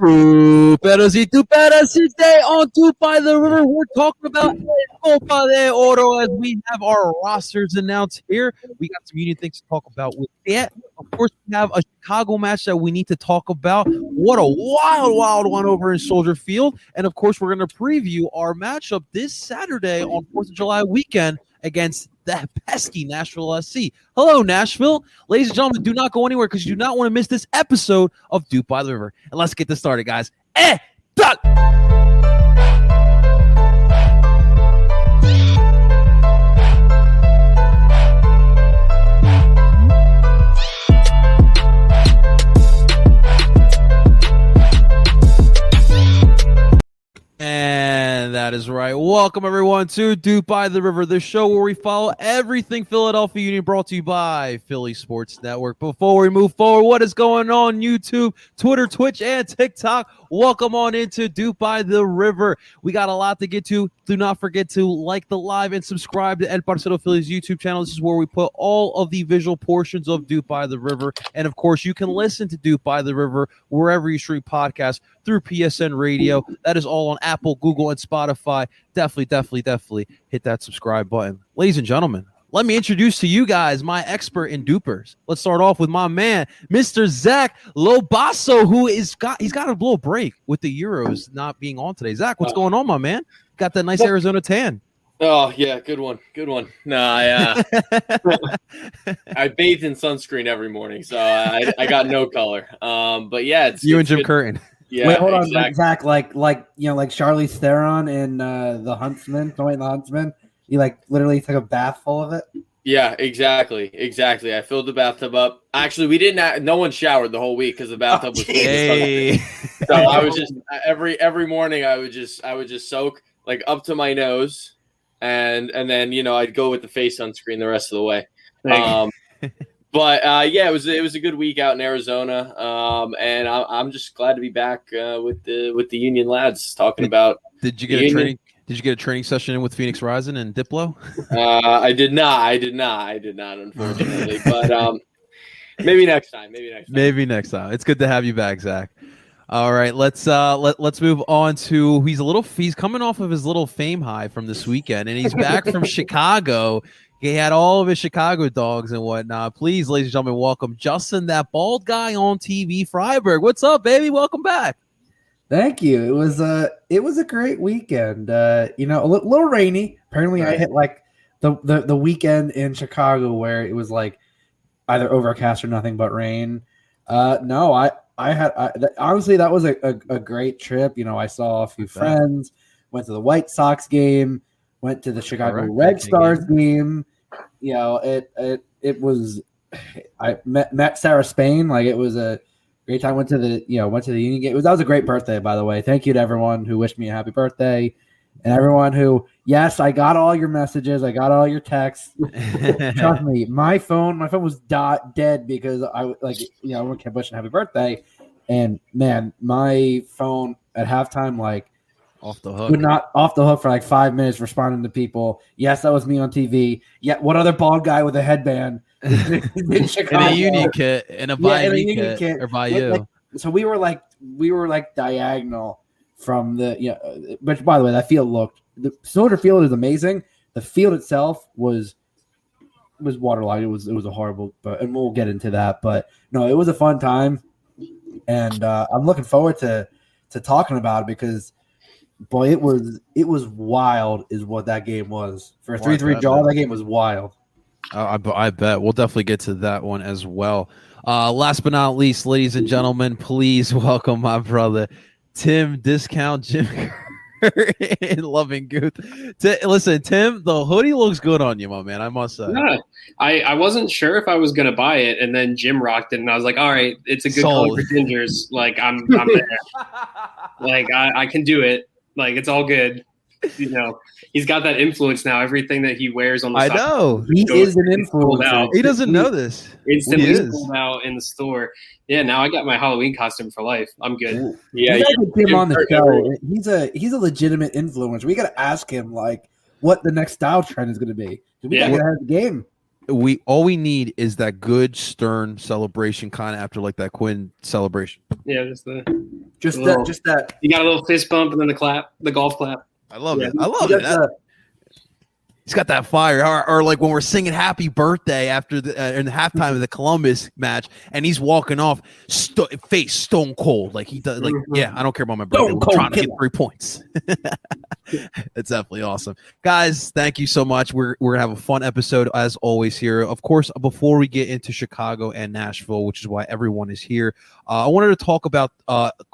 Pero si tú peras today on Doop by the River, we're talking about Copa de Oro as we have our rosters announced here. We got some Union things to talk about with that. Of course, we have a Chicago match that we need to talk about. What a wild one over in Soldier Field. And, of course, we're going to preview our matchup this Saturday on 4th of July weekend against the pesky Nashville SC. Hello, Nashville. Ladies and gentlemen, do not go anywhere because you do not want to miss this episode of Doop by the River. And let's get this started, guys. Done. And that is right. Welcome, everyone, to Doop by the River, the show where we follow everything Philadelphia Union, brought to you by Philly Sports Network. Before we move forward, what is going on YouTube, Twitter, Twitch, and TikTok? Welcome on into Doop by the River. We got a lot to get to. Do not forget to like the live and subscribe to El Parcero Philly's YouTube channel. This is where we put all of the visual portions of Doop by the River. And, of course, you can listen to Doop by the River wherever you stream podcasts through PSN Radio. That is all on Apple, Google, and Spotify. Definitely hit that subscribe button. Ladies and gentlemen, let me introduce to you guys my expert in Doopers. Let's start off with my man, Mr. Zach Lobasso, who he's got a little break with the Euros not being on today. Zach, what's going on, my man? Got that nice Arizona tan. Oh, yeah, good one. No, I bathe in sunscreen every morning, so I got no color. But yeah, it's you and Jim good. Curtin. Yeah, wait, hold on, Zach. Like Charlize Theron in The Huntsman. The Huntsman. You literally took a bath full of it. Yeah, exactly. I filled the bathtub up. Actually, we didn't. No one showered the whole week because the bathtub was full. Hey. So I was just every morning. I would just soak up to my nose, and then I'd go with the face sunscreen the rest of the way. But yeah, it was a good week out in Arizona, and I'm just glad to be back with the Union lads talking about. Did you get a training? Did you get a training session in with Phoenix Rising and Diplo? I did not, unfortunately. But maybe next time. Maybe next time. It's good to have you back, Zach. All right, let's move on to he's coming off of his little fame high from this weekend, and he's back from Chicago. He had all of his Chicago dogs and whatnot. Please, ladies and gentlemen, welcome Justin, that bald guy on TV, Freiberg. What's up, baby? Welcome back. Thank you. It was a great weekend. A little rainy. Apparently, right. I hit the weekend in Chicago where it was either overcast or nothing but rain. No, I had honestly that was a great trip. I saw a few friends. Went to the White Sox game. Went to the Chicago Red Stars game. It was. I met Sarah Spain. It was a great time. Went to the Union game. That was a great birthday, by the way. Thank you to everyone who wished me a happy birthday, and everyone who. Yes, I got all your messages. I got all your texts. Trust me, my phone was dead because everyone kept wishing happy birthday, and man, my phone at halftime off the hook. Would not off the hook for 5 minutes responding to people. Yes, that was me on TV. Yeah, what other bald guy with a headband in Chicago? In a Union kit, in a Bayou kit, or Bayou. So we were diagonal from the which by the way, that field the Soldier Field is amazing. The field itself was waterlogged. It was a horrible, and we'll get into that. But no, it was a fun time, and I'm looking forward to talking about it because. Boy, it was wild is what that game was. For a 3-3 draw, that game was wild. I bet. We'll definitely get to that one as well. Last but not least, ladies and gentlemen, please welcome my brother, Tim Discount Jim in Loving Gooth. Listen, Tim, the hoodie looks good on you, my man, I must say. Yeah, I wasn't sure if I was going to buy it, and then Jim rocked it, and I was like, all right, it's a good color for Gingers. I'm there. I can do it. It's all good. He's got that influence now. Everything that he wears on the side. I know. He is an influencer. He doesn't know this. Instantly sold out in the store. Yeah, now I got my Halloween costume for life. I'm good. Ooh. Yeah, you got to get him on the show. He's a legitimate influencer. We got to ask him what the next style trend is going to be. We got to get ahead of the game. all we need is that good stern celebration kind of after like that Quinn celebration. Yeah, just that. You got a little fist bump and then the clap, the golf clap. I love it. I love it. He's got that fire, or like when we're singing "Happy Birthday" after in the halftime of the Columbus match, and he's walking off, face stone cold, like he does. Like, yeah, I don't care about my birthday. We're trying to get 3 points. It's definitely awesome, guys. Thank you so much. We're gonna have a fun episode as always here. Of course, before we get into Chicago and Nashville, which is why everyone is here, I wanted to talk about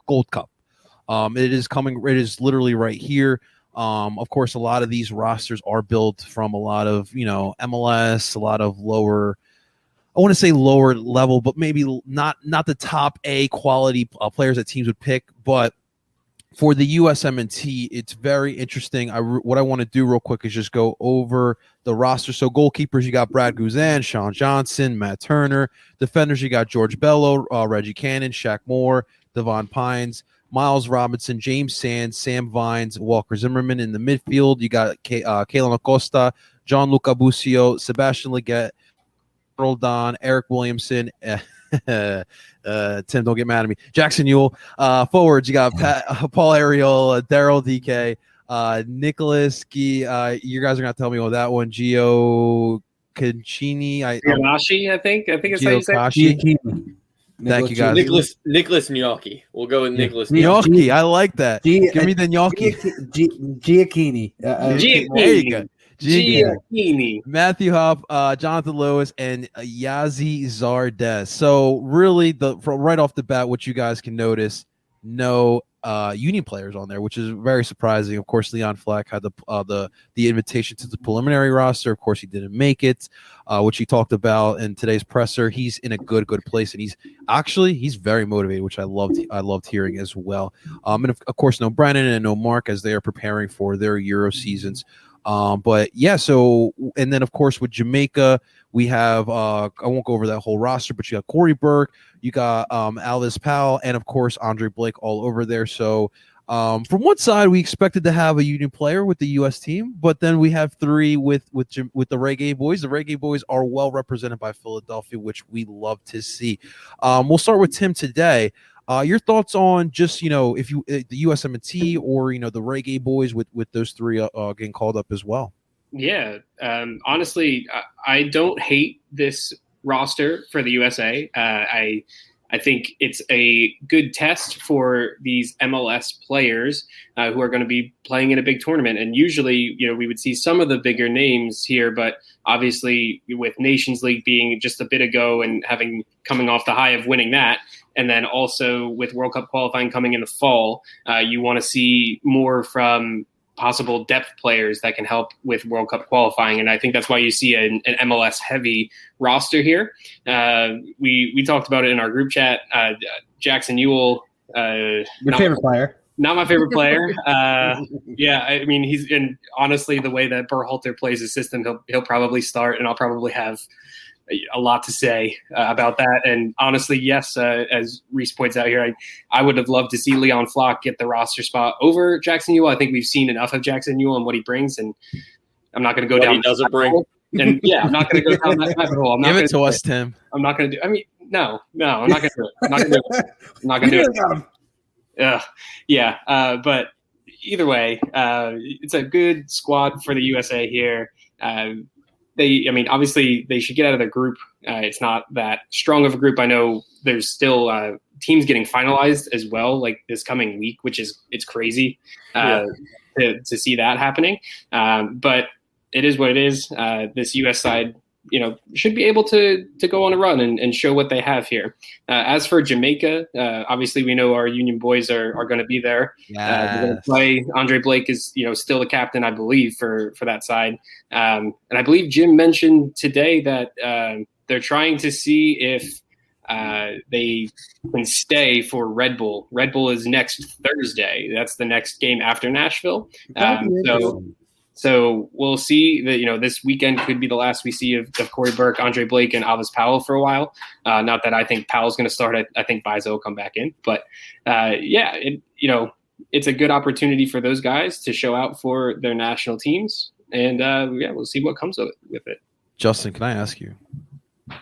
Gold Cup. It is coming. It is literally right here. Of course, a lot of these rosters are built from a lot of, MLS, a lot of lower, I want to say lower level, but maybe not the top A quality players that teams would pick. But for the USMNT, it's very interesting. What I want to do real quick is just go over the roster. So goalkeepers, you got Brad Guzan, Sean Johnson, Matt Turner. Defenders, you got George Bello, Reggie Cannon, Shaq Moore, Devon Pines, Miles Robinson, James Sands, Sam Vines, Walker Zimmerman. In the midfield, you got Kalen Acosta, Gianluca Busio, Sebastian Leggett, Earl Don, Eric Williamson, Tim, don't get mad at me, Jackson Ewell. Forwards, you got Paul Ariel, Daryl DK, Nicholas Gee. You guys are going to tell me about that one. Gio Cancini. Giocashi, I think it's how you say it. Thank you, guys. Nicholas Gnocchi. We'll go with Nicholas Gnocchi. I like that. Give me the gnocchi. Giacchini. There you go. Giacchini. Matthew Hopp, Jonathan Lewis, and Yazi Zardes. So really, right off the bat, what you guys can notice, no Union players on there, which is very surprising. Of course, Leon Fleck had the invitation to the preliminary roster. Of course, he didn't make it, which he talked about in today's presser. He's in a good place, and he's very motivated, which I loved hearing as well. And of course, no Brennan and no Mark as they are preparing for their Euro seasons. But yeah, so, and then of course with Jamaica, we have, I won't go over that whole roster, but you got Corey Burke, you got Alvis Powell, and of course Andre Blake all over there. So from one side, we expected to have a Union player with the U.S. team, but then we have three with the Reggae Boys. The Reggae Boys are well represented by Philadelphia, which we love to see. We'll start with Tim today. Your thoughts on just, if the USMNT or, the Reggae Boys with those three getting called up as well? Yeah. Honestly, I don't hate this roster for the USA. I think it's a good test for these MLS players who are going to be playing in a big tournament. And usually, we would see some of the bigger names here, but obviously with Nations League being just a bit ago and coming off the high of winning that, and then also with World Cup qualifying coming in the fall, you want to see more from possible depth players that can help with World Cup qualifying. And I think that's why you see an MLS heavy roster here. We talked about it in our group chat. Jackson Ewell, your favorite player. Not my favorite player. Yeah, I mean, honestly, the way that Berhalter plays his system, he'll probably start, and I'll probably have a lot to say about that. And honestly, yes, as Reese points out here, I would have loved to see Leon Flock get the roster spot over Jackson Ewell. I think we've seen enough of Jackson Ewell and what he brings, and I'm not going to go down. He doesn't bring. And yeah, I'm not going to go down that rabbit hole. Give it to us, Tim. I'm not going to do. I mean, no, I'm not going to do it. I'm not going to do it. I'm not going to do it. Yeah. But either way, it's a good squad for the USA here. Obviously they should get out of their group. It's not that strong of a group. I know there's still teams getting finalized as well, like this coming week, it's crazy to see that happening. But it is what it is. This US side, should be able to go on a run and show what they have here. As for Jamaica, obviously we know our Union boys are going to be there. They're going to play. Andre Blake is, still the captain, I believe, for that side. And I believe Jim mentioned today that they're trying to see if they can stay for Red Bull. Red Bull is next Thursday. That's the next game after Nashville. So we'll see that, this weekend could be the last we see of Corey Burke, Andre Blake, and Alvis Powell for a while. Not that I think Powell's going to start. I think Bizo will come back in. But, it's a good opportunity for those guys to show out for their national teams. And, we'll see what comes of it with it. Justin, can I ask you?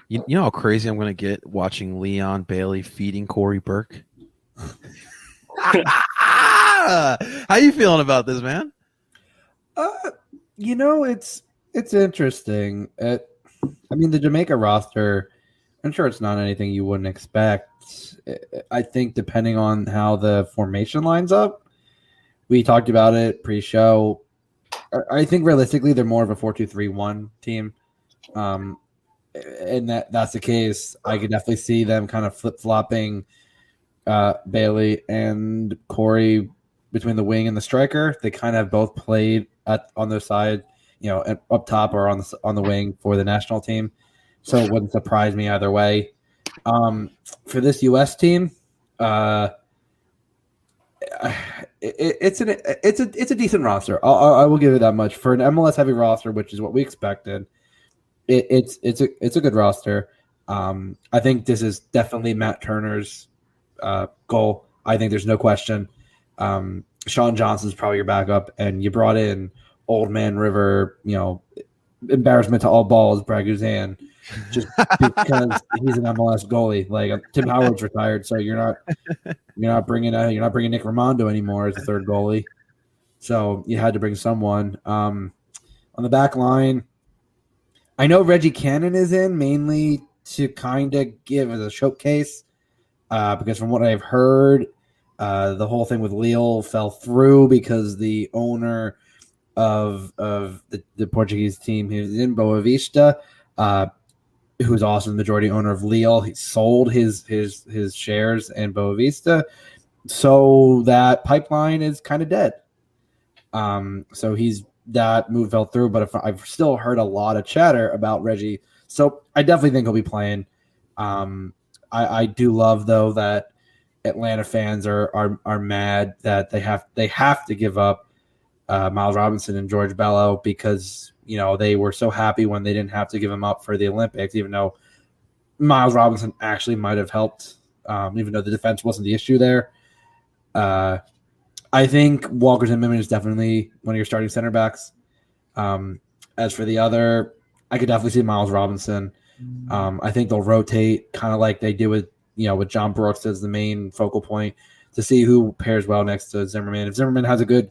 You know how crazy I'm going to get watching Leon Bailey feeding Corey Burke? How you feeling about this, man? It's interesting. I mean, the Jamaica roster, I'm sure it's not anything you wouldn't expect. I think depending on how the formation lines up, we talked about it pre-show. I think realistically they're more of a 4-2-3-1 team. And that's the case. I could definitely see them kind of flip-flopping Bailey and Corey between the wing and the striker. They kind of both played on their side, up top or on the wing for the national team. So it wouldn't surprise me either way. For this U.S. team, it's a decent roster. I will give it that much for an MLS heavy roster, which is what we expected. It's a good roster. I think this is definitely Matt Turner's goal. I think there's no question. Sean Johnson's probably your backup, and you brought in Old Man River, embarrassment to all balls, Brad Guzan, just because he's an MLS goalie. Like Tim Howard's retired, so you're not bringing Nick Raimondo anymore as the third goalie. So you had to bring someone. On the back line, I know Reggie Cannon is in mainly to kind of give as a showcase, because from what I've heard, the whole thing with Lille fell through because the owner of the Portuguese team who's in Boavista, who's also the majority owner of Lille, he sold his shares in Boavista, so that pipeline is kind of dead. So that move fell through, but I've still heard a lot of chatter about Reggie, so I definitely think he'll be playing. I do love though that Atlanta fans are mad that they have to give up Miles Robinson and George Bello because they were so happy when they didn't have to give him up for the Olympics, even though Miles Robinson actually might have helped, even though the defense wasn't the issue there. I think Walker Zimmerman is definitely one of your starting center backs. As for the other, I could definitely see Miles Robinson. I think they'll rotate kind of like they do with John Brooks as the main focal point to see who pairs well next to Zimmerman. If Zimmerman has a good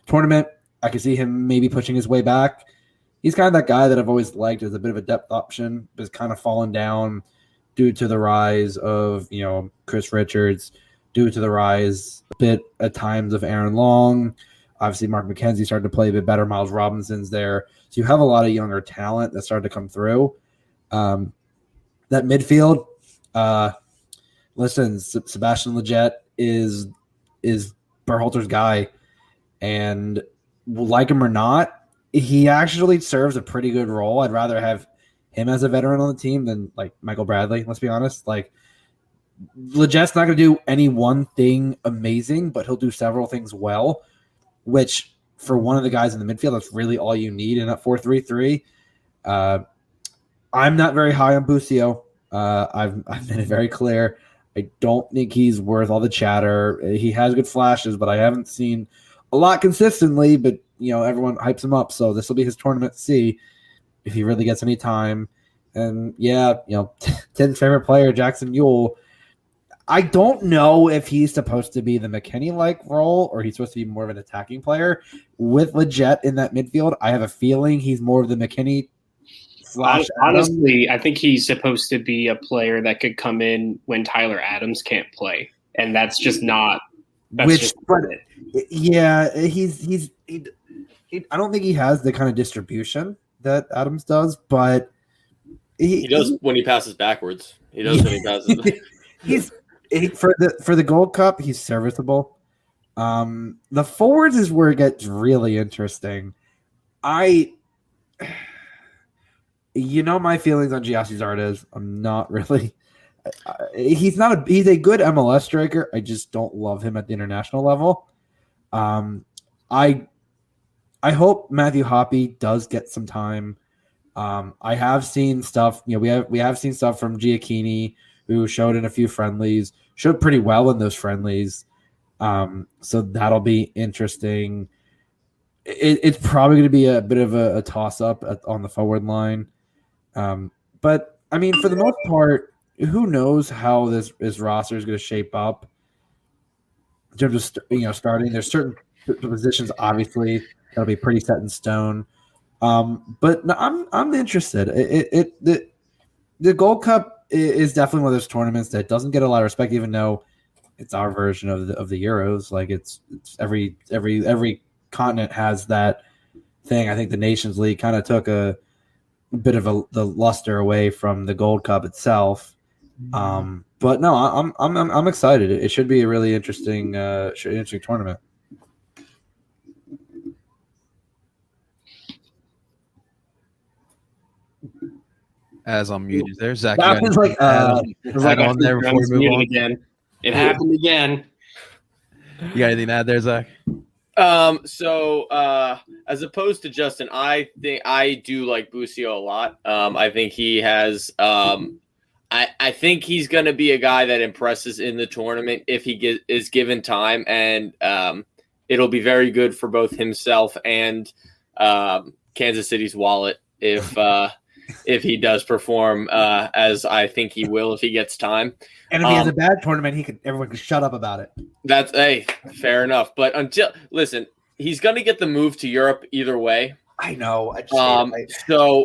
tournament, I can see him maybe pushing his way back. He's kind of that guy that I've always liked as a bit of a depth option, but has kind of fallen down due to the rise of Chris Richards, due to the rise a bit at times of Aaron Long. Obviously, Mark McKenzie started to play a bit better. Miles Robinson's there. So you have a lot of younger talent that started to come through. That midfield, listen, Sebastian Lletget is Berhalter's guy. And like him or not, he actually serves a pretty good role. I'd rather have him as a veteran on the team than like Michael Bradley, let's be honest. Like Lletget's not going to do any one thing amazing, but he'll do several things well, which for one of the guys in the midfield, that's really all you need in that 4-3-3. I'm not very high on Busio. I've made it very clear. I don't think he's worth all the chatter. He has good flashes, but I haven't seen a lot consistently. But everyone hypes him up, so this will be his tournament to see if he really gets any time. And 10th favorite player, Jackson Ewell. I don't know if he's supposed to be the McKennie-like role or he's supposed to be more of an attacking player. With Lletget in that midfield, I have a feeling he's more of the McKennie. Honestly, I think he's supposed to be a player that could come in when Tyler Adams can't play, and that's just not. He's. I don't think he has the kind of distribution that Adams does, but he does when he passes backwards. He does when he passes. For the Gold Cup, he's serviceable. The forwards is where it gets really interesting. My feelings on Giassi Zardes. I'm not really. He's a good MLS striker. I just don't love him at the international level. I hope Matthew Hoppe does get some time. I have seen stuff. We have seen stuff from Giacchini, who showed in a few friendlies, showed pretty well in those friendlies. So that'll be interesting. It's probably going to be a bit of a toss up on the forward line. But I mean, for the most part, who knows how this roster is going to shape up in terms of starting. There's certain positions obviously that'll be pretty set in stone. But no, I'm interested. The Gold Cup is definitely one of those tournaments that doesn't get a lot of respect, even though it's our version of the Euros. Like it's every continent has that thing. I think the Nations League kind of took a bit of the luster away from the Gold Cup itself. But no, I'm excited. It should be a really interesting tournament. As I'm muted there, Zach. That was like on there before we move on. Again. It happened again. You got anything to add there, Zach? So as opposed to Justin, I think I do like Busio a lot. I think he has I think he's going to be a guy that impresses in the tournament if he is given time, and it'll be very good for both himself and Kansas City's wallet if he does perform as I think he will if he gets time. And if he has a bad tournament, everyone can shut up about it. That's fair enough. But listen, he's going to get the move to Europe either way. I know.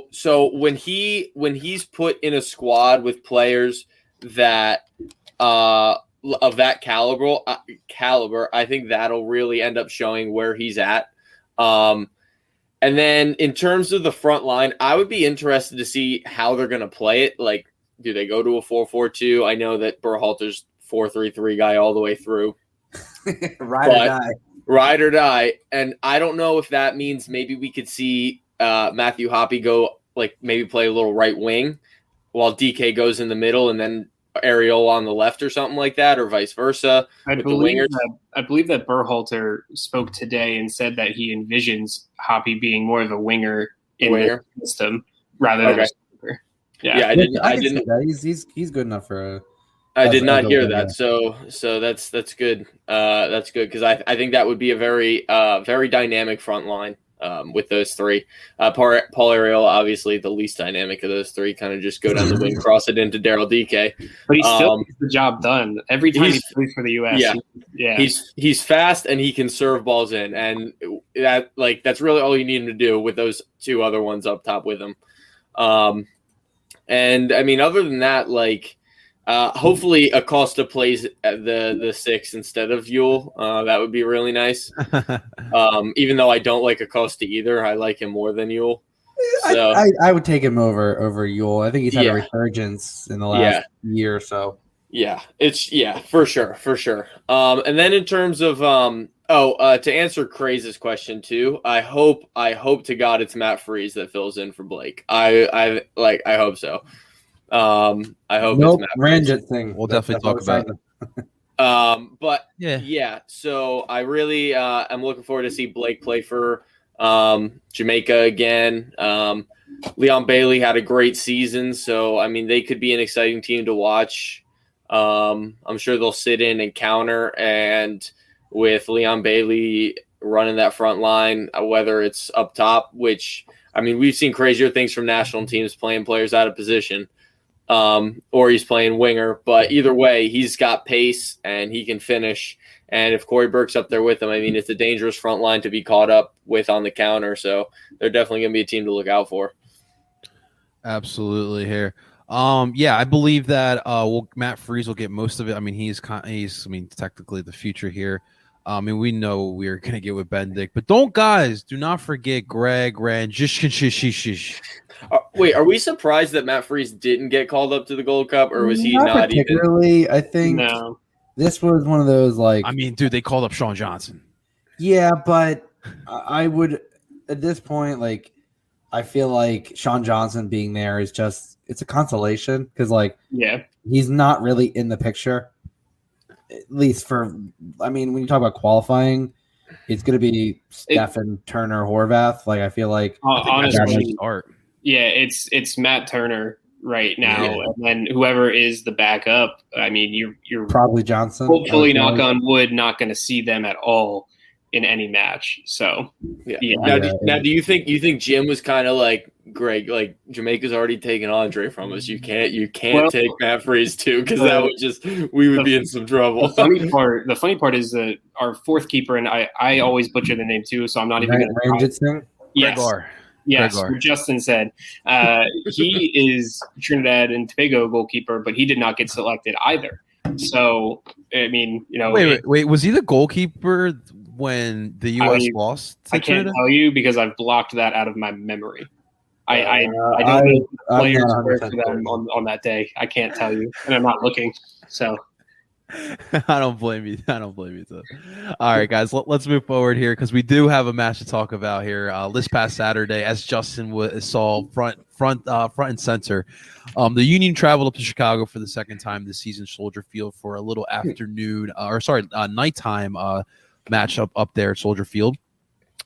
So when he's put in a squad with players that of that caliber, I think that'll really end up showing where he's at. And then in terms of the front line, I would be interested to see how they're going to play it. Like, do they go to a 4-4-2? I know that Berhalter's 4-3-3 guy all the way through. Ride or die. And I don't know if that means maybe we could see Matthew Hoppe go, like, maybe play a little right wing while DK goes in the middle and then Ariel on the left or something like that, or vice versa. I believe that Berhalter spoke today and said that he envisions Hoppe being more of a winger in the system rather than a sweeper. Yeah, I didn't. He's good enough for. I did not hear that, so that's good. That's good because I think that would be a very very dynamic front line. With those three, Paul Ariel, obviously the least dynamic of those three, kind of just go down the wing, cross it into Daryl DK. But he still gets the job done every time he plays for the U.S. Yeah. He's fast and he can serve balls in, and that's really all you need him to do with those two other ones up top with him. And I mean, other than that, hopefully Acosta plays at the 6 instead of Yule. That would be really nice. Even though I don't like Acosta either, I like him more than Yule. So, I would take him over Yule. I think he's had a resurgence in the last year or so. Yeah, for sure. And then in terms of to answer Craze's question too, I hope to God it's Matt Freese that fills in for Blake. I hope so. I hope it's Matt Ranjit thing. We'll definitely talk about it. But yeah. So I really am looking forward to see Blake play for Jamaica again. Leon Bailey had a great season, so I mean they could be an exciting team to watch. I'm sure they'll sit in and counter, and with Leon Bailey running that front line, whether it's up top, which I mean we've seen crazier things from national teams playing players out of position. Or he's playing winger, but either way, he's got pace and he can finish. And if Corey Burke's up there with him, I mean, it's a dangerous front line to be caught up with on the counter. So they're definitely going to be a team to look out for. Absolutely here. I believe that Matt Freese will get most of it. I mean, he's technically the future here. I mean, we know we're going to get with Benedict, but do not forget Greg Ranjish. Wait, are we surprised that Matt Freese didn't get called up to the Gold Cup, or was he not particularly? Even? I think this was one of those I mean, dude, they called up Sean Johnson. Yeah, but I would at this point, I feel like Sean Johnson being there is it's a consolation because, he's not really in the picture. At least when you talk about qualifying, it's going to be Stefan, Turner, Horvath. I feel like honestly, it's Matt Turner right now, and then whoever is the backup. I mean, you're probably Johnson. Hopefully, knock on wood, not going to see them at all in any match. So yeah. Now, do you think Jim was kind of like, Greg, like Jamaica's already taken Andre from us. You can't take Matt Freeze too, because that would we would be in some trouble. The funny part is that our fourth keeper, and I always butcher the name too, so I'm not even going to try. Yes, what Justin said. He is Trinidad and Tobago goalkeeper, but he did not get selected either. So, I mean, Wait, was he the goalkeeper when the U.S. lost? I can't tell you because I've blocked that out of my memory. I don't know players were for them on that day. I can't tell you, and I'm not looking. So. I don't blame you. Too. All right, guys, let's move forward here because we do have a match to talk about here. This past Saturday, as Justin saw front and center, the Union traveled up to Chicago for the second time this season, Soldier Field, for a little nighttime match up there at Soldier Field.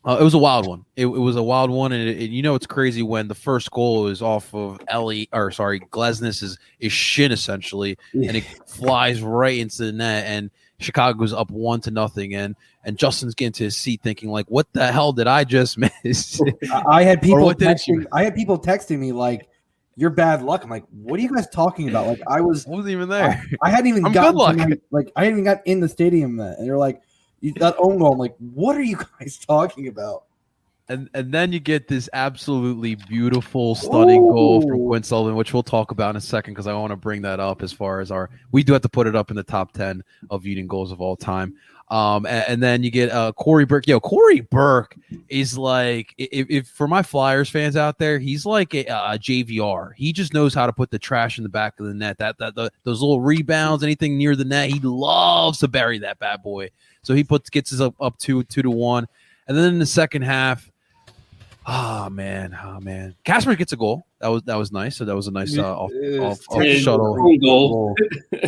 It was a wild one. It was a wild one, and it's crazy when the first goal is off of Glesnes' shin essentially, and it flies right into the net, and Chicago goes up 1-0, and Justin's getting to his seat thinking like, "What the hell did I just miss?" I had people texting me like, "You're bad luck." I'm like, "What are you guys talking about?" Like I wasn't even there. I hadn't even gotten I hadn't even got in the stadium then, and they're like, that own goal. I'm like, what are you guys talking about? And then you get this absolutely beautiful, stunning goal from Quinn Sullivan, which we'll talk about in a second because I want to bring that up as far as we do have to put it up in the top 10 of Union goals of all time. And then you get Corey Burke. Corey Burke is like, if for my Flyers fans out there, he's like a JVR. He just knows how to put the trash in the back of the net. Those little rebounds, anything near the net, he loves to bury that bad boy. So he gets us up 2-1, and then in the second half, oh man, Casper gets a goal. That was nice. So that was a nice off shuttle goal.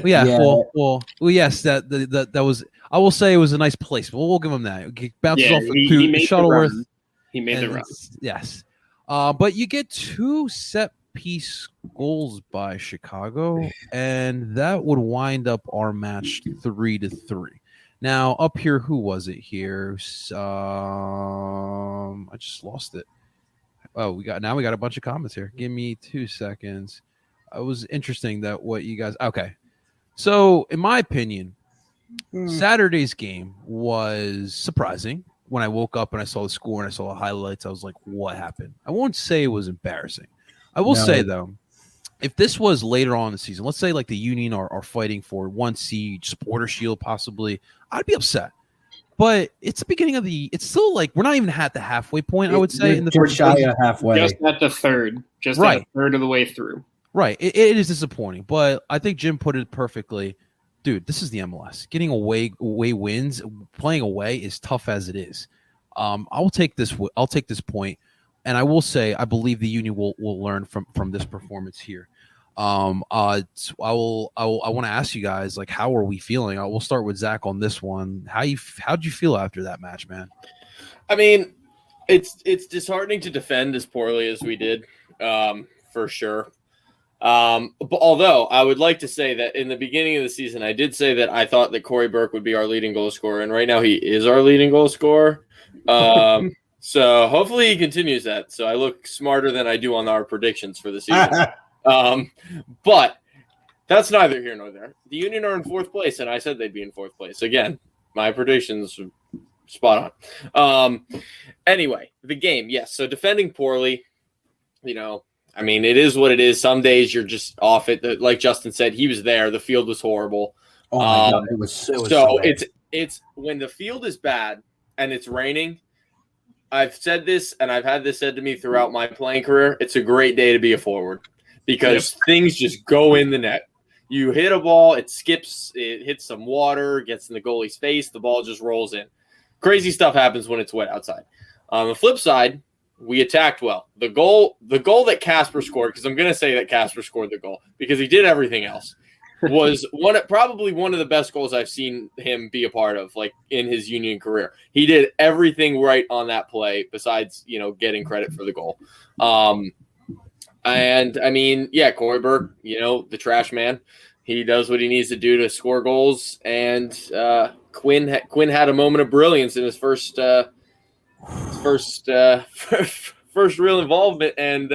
Yes, that was. I will say it was a nice placement. We'll give him that. He bounces off to Shuttleworth. He made the run. Yes, but you get 2 set piece goals by Chicago, and that would wind up our match 3-3. Now up here, who was it here? I just lost it. Oh, we got a bunch of comments here. Give me 2 seconds. It was interesting that what you guys. Okay, so in my opinion, Saturday's game was surprising. When I woke up and I saw the score and I saw the highlights, I was like, "What happened?" I won't say it was embarrassing. I will say though, if this was later on in the season, let's say like the Union are fighting for 1 seed, Supporter Shield possibly, I'd be upset. But it's the beginning of it's still like we're not even at the halfway point, I would say. In the first shy of halfway. Just at the third. Just at a third of the way through. Right. It is disappointing, but I think Jim put it perfectly. Dude, this is the MLS. Getting away wins, playing away is tough as it is. I'll take this point, and I will say I believe the Union will learn from this performance here. I want to ask you guys, like, how are we feeling? We'll start with Zach on this one. How'd you feel after that match, man? I mean, it's disheartening to defend as poorly as we did, for sure. But although I would like to say that in the beginning of the season, I did say that I thought that Corey Burke would be our leading goal scorer, and right now he is our leading goal scorer. So hopefully he continues that. So I look smarter than I do on our predictions for the season. But that's neither here nor there. The Union are in 4th place, and I said they'd be in 4th place. Again, my predictions spot on. Anyway, the game, yes. So defending poorly, I mean, it is what it is. Some days you're just off it. Like Justin said, he was there. The field was horrible. Oh my God, it was so bad. It's when the field is bad and it's raining. I've said this, and I've had this said to me throughout my playing career. It's a great day to be a forward because things just go in the net. You hit a ball, it skips, it hits some water, gets in the goalie's face, the ball just rolls in. Crazy stuff happens when it's wet outside. On the flip side, we attacked well. The goal that Casper scored, because I'm going to say that Casper scored the goal because he did everything else, was probably one of the best goals I've seen him be a part of, like in his Union career. He did everything right on that play besides, getting credit for the goal. And I mean, Corey Burke, the trash man. he does what he needs to do to score goals. And Quinn had a moment of brilliance in his first real involvement, and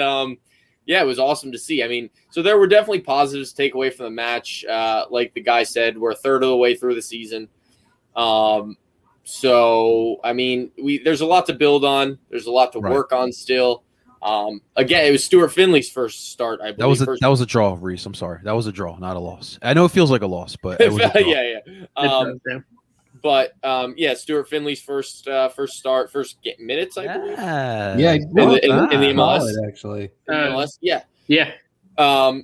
it was awesome to see. I mean, so there were definitely positives to take away from the match. Like the guy said, we're a third of the way through the season. So I mean, there's a lot to build on. There's a lot to work on still. Again, it was Stuart Finley's first start. I believe that was a draw, Reese. I'm sorry, that was a draw, not a loss. I know it feels like a loss, but it was a draw. But Stuart Finley's first start, first minutes, I believe. In the MLS, actually. MLS, yeah.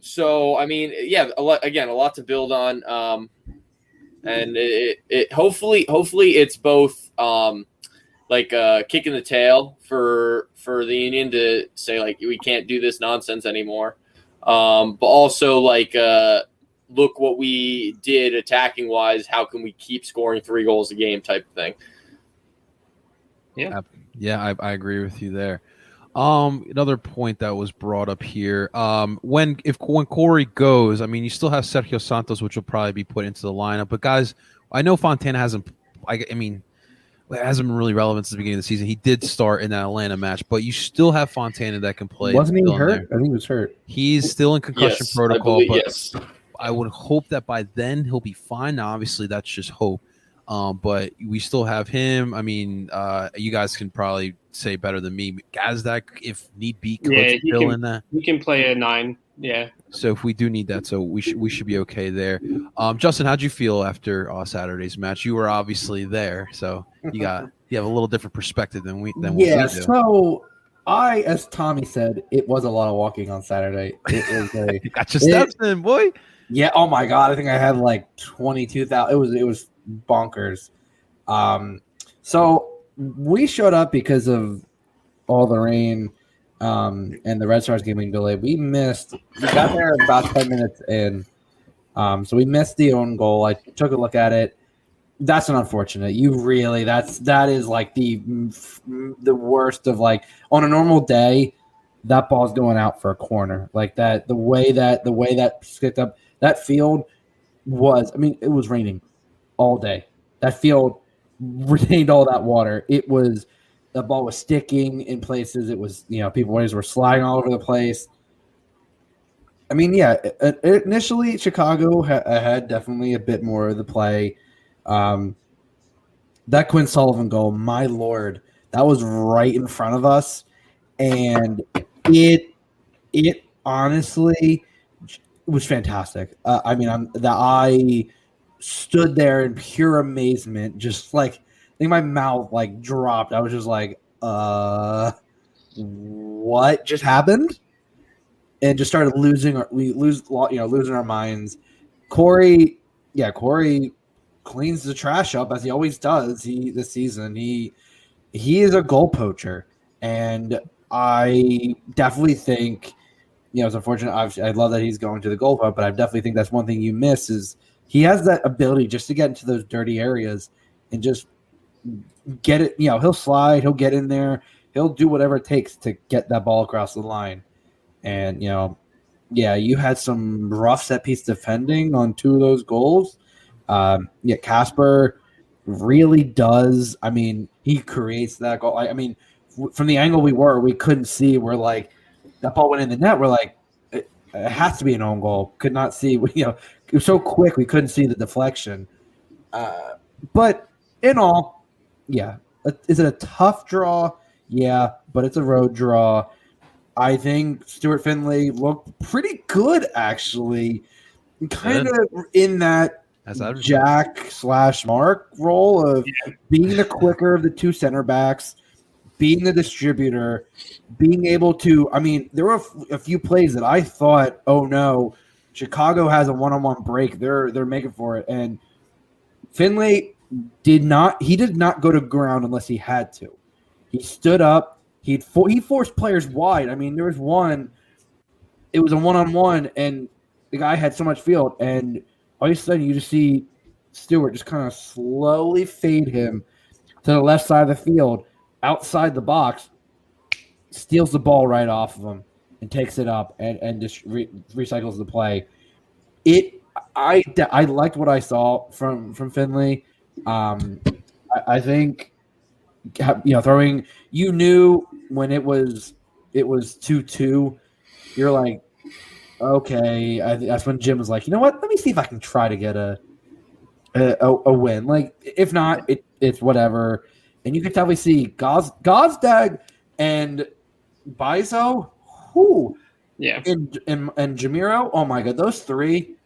So I mean, a lot to build on. And it hopefully it's both like a kick in the tail for the Union to say like we can't do this nonsense anymore, but also like look what we did attacking wise. How can we keep scoring 3 goals a game type of thing? Yeah, I agree with you there. Another point that was brought up here, when Corey goes, I mean, you still have Sergio Santos, which will probably be put into the lineup. But guys, I know Fontana hasn't. I mean, it hasn't been really relevant since the beginning of the season. He did start in that Atlanta match, but you still have Fontana that can play. Wasn't he hurt? I think he was hurt. He's still in concussion protocol, yes. I would hope that by then he'll be fine. Now, obviously, that's just hope. But we still have him. I mean, you guys can probably say better than me. Gazdak, if need be, could fill in that. He can play a 9. Yeah. So if we do need that, so we should be okay there. Justin, how'd you feel after Saturday's match? You were obviously there, so you have a little different perspective than we do. So as Tommy said, it was a lot of walking on Saturday. It was you got your steps in, boy. Yeah. Oh my God, I think I had like 22,000. It was bonkers. So we showed up because of all the rain and the Red Stars game being delayed. We got there about 10 minutes in. So we missed the own goal. I took a look at it. That's an unfortunate. That is like the worst of, like, on a normal day, that ball's going out for a corner. Like that, the way that skipped up that field was, I mean, it was raining all day. That field retained all that water. The ball was sticking in places. It was, people were sliding all over the place. I mean, initially Chicago had definitely a bit more of the play. That Quinn Sullivan goal, my Lord, that was right in front of us. And it honestly was fantastic. I stood there in pure amazement, just like, I think my mouth like dropped. I was just like, what just happened? And just started losing our minds. Corey cleans the trash up as he always does. This season he is a goal poacher, and I definitely think, it's unfortunate. I love that he's going to the goal post, but I definitely think that's one thing you miss is he has that ability just to get into those dirty areas and just get it. He'll slide, he'll get in there, he'll do whatever it takes to get that ball across the line. And, you had some rough set piece defending on 2 of those goals. Casper really does. I mean, he creates that goal. I mean, from the angle we couldn't see. We're like, that ball went in the net. We're like, it has to be an own goal. Could not see. It was so quick we couldn't see the deflection. But in all, is it a tough draw? Yeah, but it's a road draw. I think Stuart Finley looked pretty good, actually. Kind of in that Jack/Mark role of being the quicker of the 2 center backs, being the distributor, being able to – I mean, there were a few plays that I thought, oh, no, Chicago has a one-on-one break. They're making for it. And Finley did not go to ground unless he had to. He stood up. He forced players wide. I mean, there was one – it was a one-on-one, and the guy had so much field. And all of a sudden, you just see Stewart just kind of slowly fade him to the left side of the field, outside the box, steals the ball right off of him and takes it up and just recycles the play. I liked what I saw from Finley. I think throwing. You knew when it was 2-2. You're like, okay. That's when Jim was like, you know what? Let me see if I can try to get a win. Like, if not, it's whatever. And you could definitely see Gazdag and Bizo, and Jamiro. Oh my god, those three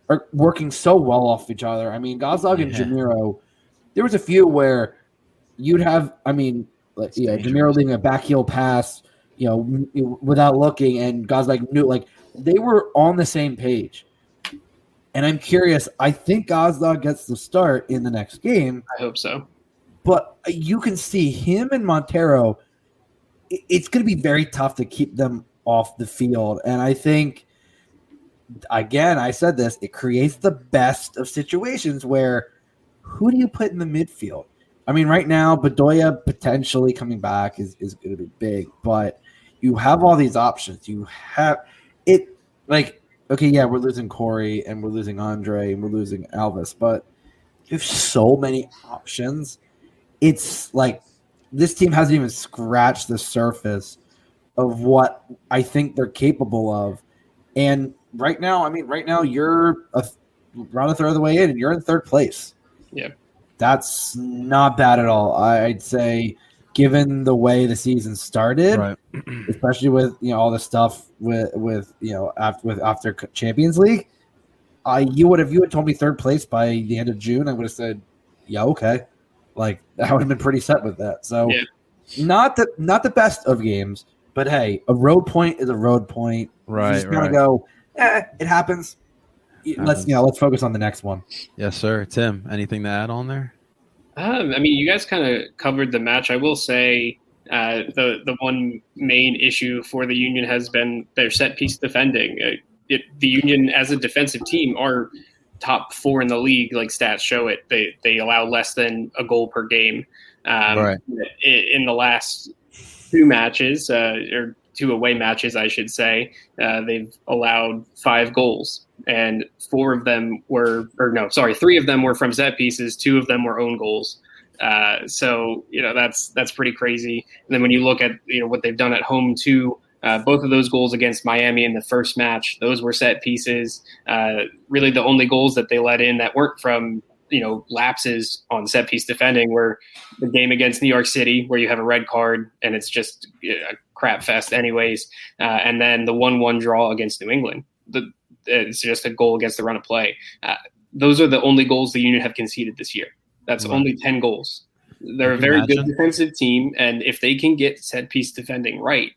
are working so well off each other. I mean, Gazdag and Jamiro. There was a few where you'd have, Jamiro leaving a back heel pass, without looking, and Gazdag knew, like, they were on the same page. And I'm curious. I think Gazdag gets the start in the next game. I hope so. But you can see him and Montero. It's going to be very tough to keep them off the field. And I think, again, I said this, it creates the best of situations where who do you put in the midfield? I mean, right now, Bedoya potentially coming back is going to be big. But you have all these options. You have it like, okay, yeah, we're losing Corey and we're losing Andre and we're losing Alvis. But you have so many options. It's like this team hasn't even scratched the surface of what I think they're capable of. And right now, you're around a third of the way in and you're in third place. Yeah. That's not bad at all. I'd say, given the way the season started, right, especially with all the stuff with after Champions League, you had told me third place by the end of June, I would have said, yeah, okay. Like, I would have been pretty set with that. So, not the best of games, but hey, a road point is a road point. Right, you just gotta go. It happens. Let's focus on the next one. Yes, sir. Tim, anything to add on there? You guys kind of covered the match. I will say the one main issue for the Union has been their set piece defending. The Union, as a defensive team, are top 4 in the league. Like stats show it. They allow less than a goal per game. Right. In the last 2 matches, or 2 away matches, I should say, they've allowed 5 goals. And 3 of them were from set pieces. 2 of them were own goals. So that's pretty crazy. And then when you look at what they've done at home too, both of those goals against Miami in the first match, those were set pieces. Really, the only goals that they let in that weren't from lapses on set piece defending were the game against New York City, where you have a red card and it's just a crap fest anyways, and then the 1-1 draw against New England. It's just a goal against the run of play. Those are the only goals the Union have conceded this year. That's right. Only 10 goals. They're a very good defensive team, and if they can get set piece defending right,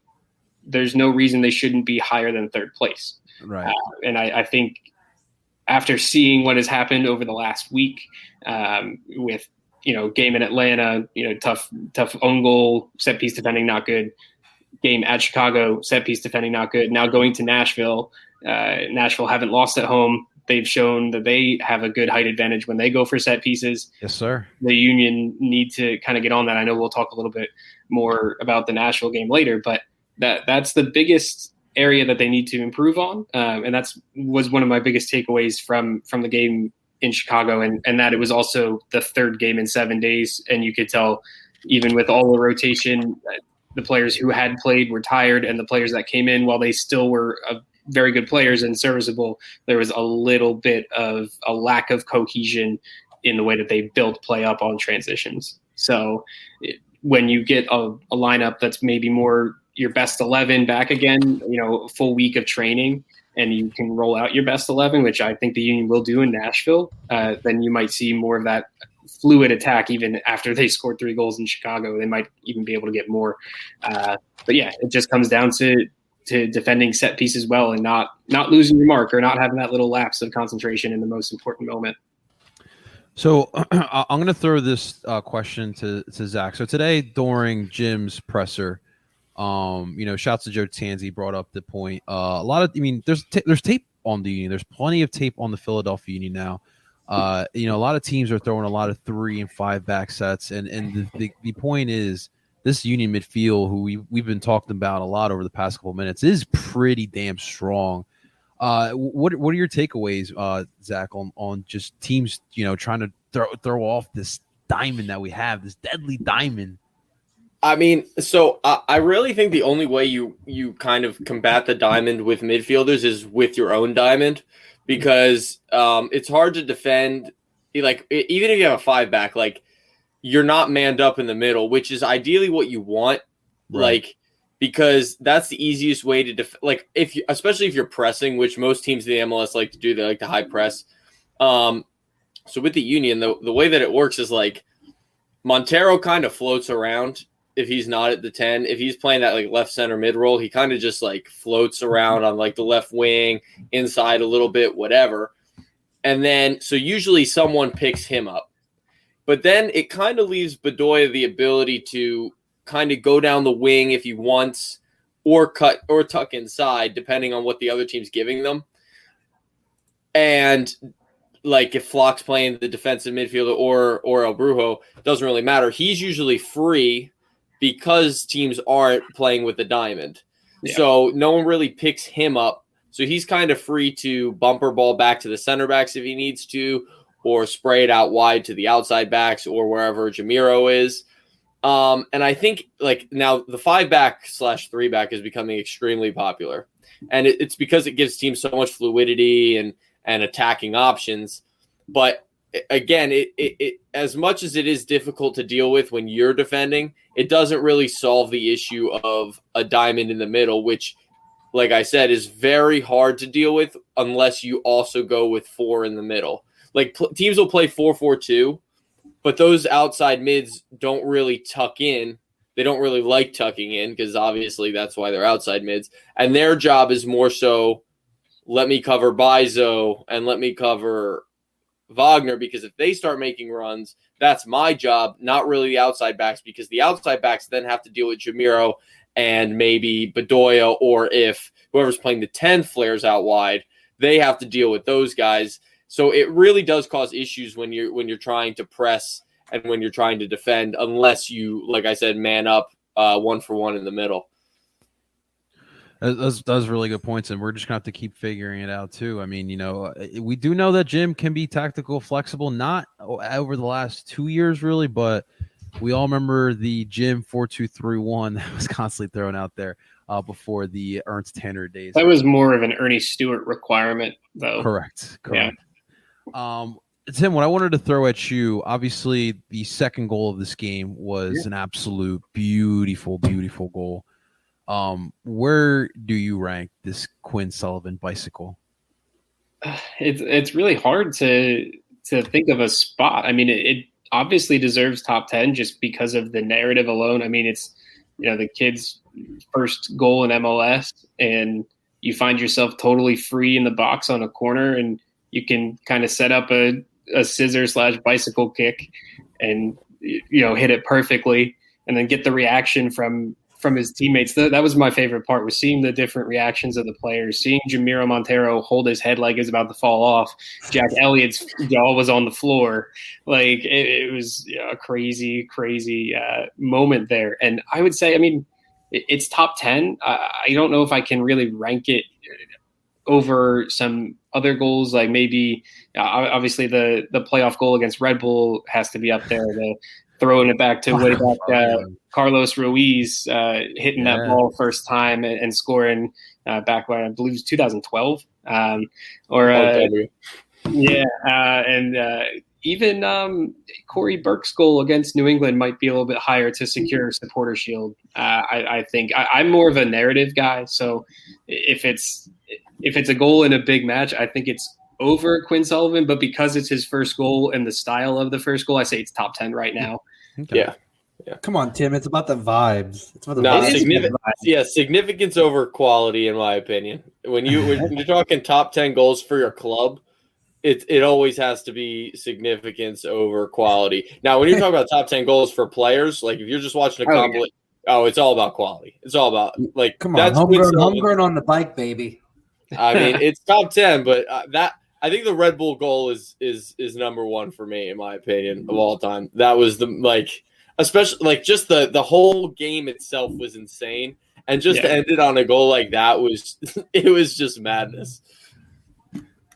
there's no reason they shouldn't be higher than third place. Right. And I think after seeing what has happened over the last week, with game in Atlanta, tough own goal, set piece defending not good. Game at Chicago, set piece defending not good. Now going to Nashville. Nashville haven't lost at home. They've shown that they have a good height advantage when they go for set pieces. Yes, sir. The Union need to kind of get on that. I know we'll talk a little bit more about the Nashville game later, but that's the biggest area that they need to improve on. And was one of my biggest takeaways from the game in Chicago, and that it was also the 3rd game in 7 days. And you could tell, even with all the rotation, the players who had played were tired, and the players that came in, while they still were very good players and serviceable, there was a little bit of a lack of cohesion in the way that they built play up on transitions. So when you get a lineup that's maybe more your best 11 back again, a full week of training, and you can roll out your best 11, which I think the Union will do in Nashville, then you might see more of that fluid attack. Even after they scored 3 goals in Chicago, they might even be able to get more. But yeah, it just comes down to defending set pieces well, and not losing your mark, or not having that little lapse of concentration in the most important moment. So I'm going to throw this question to Zach. So today during Jim's presser, shouts to Joe Tanzi, brought up the point. There's tape on the Union. There's plenty of tape on the Philadelphia Union now. A lot of teams are throwing a lot of 3 and 5 back sets, and the point is, this Union midfield, who we've been talking about a lot over the past couple of minutes, is pretty damn strong. What are your takeaways, Zach, on just teams, trying to throw off this diamond that we have, this deadly diamond? I mean, so I really think the only way you kind of combat the diamond with midfielders is with your own diamond, because it's hard to defend. Like, even if you have a 5-back, like, you're not manned up in the middle, which is ideally what you want. Right. Like, because that's the easiest way to especially if you're pressing, which most teams in the MLS like to do. They like to high press. So with the Union, the way that it works is like Montero kind of floats around. If he's not at the 10, if he's playing that like left center mid role, he kind of just like floats around on like the left wing, inside a little bit, whatever. And then, so usually someone picks him up. But then it kind of leaves Bedoya the ability to kind of go down the wing if he wants, or cut or tuck inside, depending on what the other team's giving them. And like if Flock's playing the defensive midfielder or El Brujo, doesn't really matter. He's usually free because teams aren't playing with the diamond. Yeah. So no one really picks him up. So he's kind of free to bumper ball back to the center backs if he needs to, or spray it out wide to the outside backs or wherever Jamiro is. And I think like now the 5-back/3-back is becoming extremely popular. And it's because it gives teams so much fluidity and attacking options. But again, it as much as it is difficult to deal with when you're defending, it doesn't really solve the issue of a diamond in the middle, which, like I said, is very hard to deal with unless you also go with 4 in the middle. Like teams will play 4-4-2, but those outside mids don't really tuck in. They don't really like tucking in because obviously that's why they're outside mids. And their job is more so, let me cover Bizo and let me cover Wagner, because if they start making runs, that's my job, not really the outside backs, because the outside backs then have to deal with Jamiro and maybe Bedoya, or if whoever's playing the 10 flares out wide, they have to deal with those guys. So it really does cause issues when you're trying to press and when you're trying to defend, unless you, like I said, man up 1-for-1 in the middle. Those really good points, and we're just going to have to keep figuring it out too. I mean, we do know that Jim can be tactical, flexible, not over the last 2 years really, but we all remember the Jim 4-2-3-1 that was constantly thrown out there before the Ernst Tanner days. That was more of an Ernie Stewart requirement, though. Correct. Yeah. Tim, what I wanted to throw at you, obviously the second goal of this game was an absolute beautiful, beautiful goal. Where do you rank this Quinn Sullivan bicycle? It's really hard to think of a spot. I mean, it obviously deserves top 10 just because of the narrative alone. I mean, it's, the kid's first goal in MLS, and you find yourself totally free in the box on a corner, and you can kind of set up a scissor/bicycle kick and, hit it perfectly, and then get the reaction from his teammates. That was my favorite part, was seeing the different reactions of the players, seeing Jamiro Montero hold his head like it's about to fall off. Jack Elliott's jaw was on the floor. Like it was a crazy, crazy moment there. And I would say, I mean, it's top 10. I don't know if I can really rank it over some other goals, like maybe obviously the playoff goal against Red Bull has to be up there. Throwing it back to way back, Carlos Ruiz hitting that ball first time and scoring back when I believe it was 2012. Even Corey Burke's goal against New England might be a little bit higher to secure supporter shield. I think I'm more of a narrative guy, so if it's a goal in a big match, I think it's over Quinn Sullivan, but because it's his first goal and the style of the first goal, I say it's top 10 right now. Okay. Yeah. Come on, Tim. It's about the vibes. It's about the vibes. Significance over quality, in my opinion. When you're talking top 10 goals for your club, it always has to be significance over quality. Now, when you're talking about top 10 goals for players, like if you're just watching a compilation, it's all about quality. It's all about come on, that's homegrown on the bike, baby. I mean, it's top 10, but I think the Red Bull goal is number one for me, in my opinion, of all time. That was especially just the whole game itself was insane, and just to end it on a goal like that was just madness.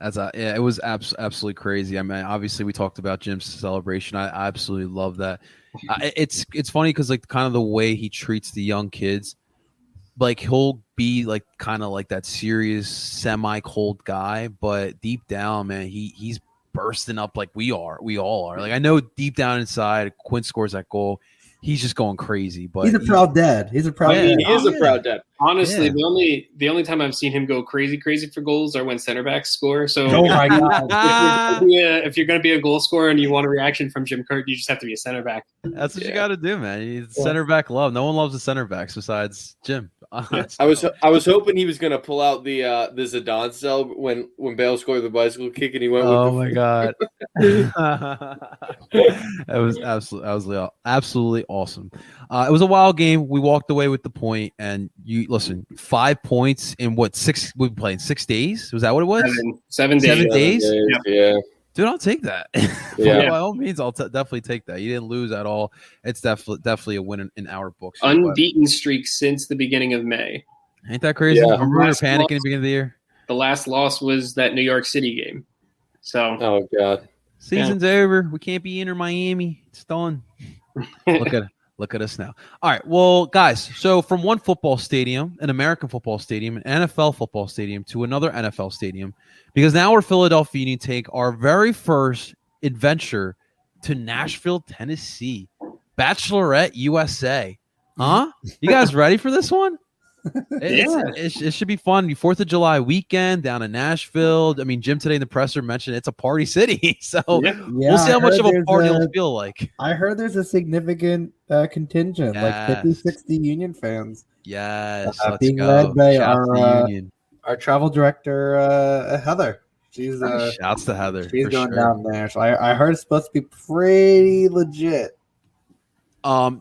Yeah, it was absolutely crazy. I mean, obviously we talked about Jim's celebration. I absolutely love that. It's funny because like kind of the way he treats the young kids, like he'll be like kind of like that serious semi cold guy, but deep down, man, he's bursting up like we all are. Like I know deep down inside, Quinn scores that goal. He's just going crazy, but he's a proud dad. He's a proud dad. He is a proud dad. Honestly, Yeah. the only time I've seen him go crazy for goals are when center backs score. So Oh my god. if you're going to be a goal scorer and you want a reaction from Jim Curtin, you just have to be a center back. That's what you got to do, man. He's center back love. No one loves the center backs besides Jim. I was hoping he was gonna pull out the Zidane cell when Bale scored the bicycle kick and he went. Oh with my god, that was absolutely awesome. It was a wild game. We walked away with the point, and you listen. 5 points in what 6? We played 6 days. Was that what it was? 7 days. 7 days. Yeah. Dude, I'll take that. Yeah. By all means, I'll definitely take that. You didn't lose at all. It's definitely a win in our books. Unbeaten streak since the beginning of May. Ain't that crazy? Yeah. Remember we were panicking at the beginning of the year? The last loss was that New York City game. So Oh god. Season's over. We can't be in or Miami. It's done. Look at us now. All right. Well, guys, so from one football stadium, an American football stadium, an NFL football stadium, to another NFL stadium, because now we're Philadelphia Union take our very first adventure to Nashville, Tennessee. Bachelorette USA. Huh? You guys ready for this one? It should be fun. 4th of July weekend down in Nashville. I mean, Jim today in the presser mentioned it's a party city. So we'll see how much of a party it'll feel like. I heard there's a significant contingent, like 50, 60 Union fans. Yes. Being led by our travel director, Heather. She's shouts to Heather. She's going down there. So I heard it's supposed to be pretty legit. But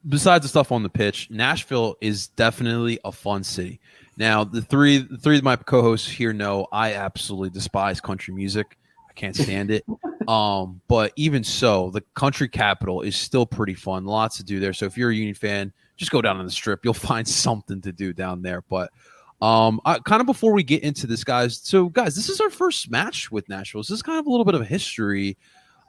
besides the stuff on the pitch, Nashville is definitely a fun city. Now, the three of my co-hosts here know I absolutely despise country music. I can't stand it. But even so, the country capital is still pretty fun. Lots to do there. So if you're a Union fan, just go down on the Strip. You'll find something to do down there. But kind of before we get into this, guys. So, guys, this is our first match with Nashville. So this is kind of a little bit of a history.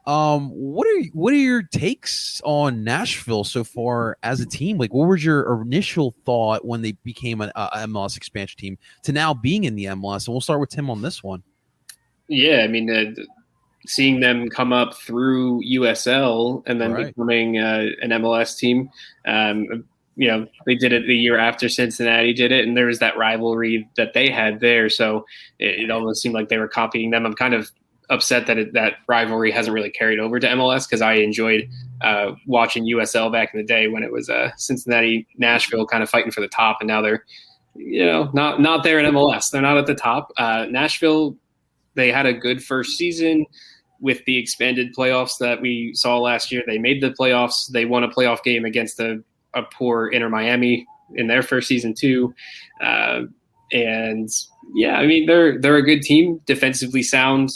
What are your takes on Nashville so far as a team? Like, what was your initial thought when they became an MLS expansion team to now being in the MLS? And we'll start with Tim on this one. Yeah, I mean, seeing them come up through USL and then becoming an MLS team. They did it the year after Cincinnati did it, and there was that rivalry that they had there. So it almost seemed like they were copying them. I'm kind of upset that that rivalry hasn't really carried over to MLS because I enjoyed watching USL back in the day when it was Cincinnati, Nashville kind of fighting for the top, and now they're not there in MLS. They're not at the top. Nashville, they had a good first season with the expanded playoffs that we saw last year. They made the playoffs. They won a playoff game against a poor Inter Miami in their first season too. And yeah, I mean, they're a good team, defensively sound.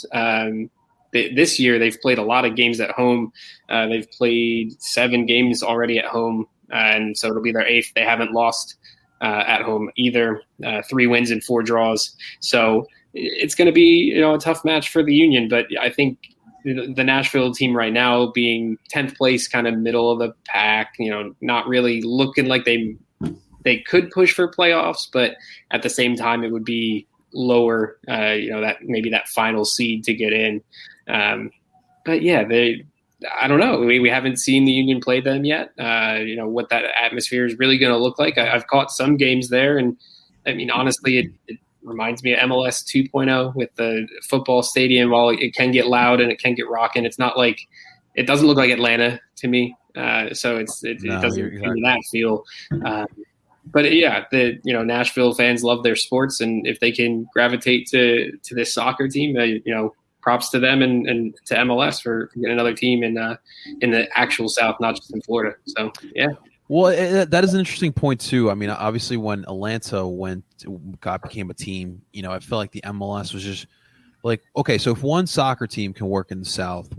This year, they've played a lot of games at home. They've played 7 games already at home, and so it'll be their 8th. They haven't lost at home either. 3 wins and 4 draws. So it's going to be a tough match for the Union. But I think the Nashville team right now, being 10th place, kind of middle of the pack, not really looking like they could push for playoffs, but at the same time, it would be lower, that maybe that final seed to get in. But yeah, I don't know. We haven't seen the Union play them yet. What that atmosphere is really going to look like. I've caught some games there, and I mean, honestly, it reminds me of MLS 2.0 with the football stadium. While it can get loud and it can get rocking, it's not like it doesn't look like Atlanta to me. So it doesn't give me that feel. But yeah, Nashville fans love their sports, and if they can gravitate to this soccer team, props to them and to MLS for getting another team in the actual South, not just in Florida. So yeah. Well, that is an interesting point too. I mean, obviously, when Atlanta became a team, I feel like the MLS was just like, okay, so if one soccer team can work in the South,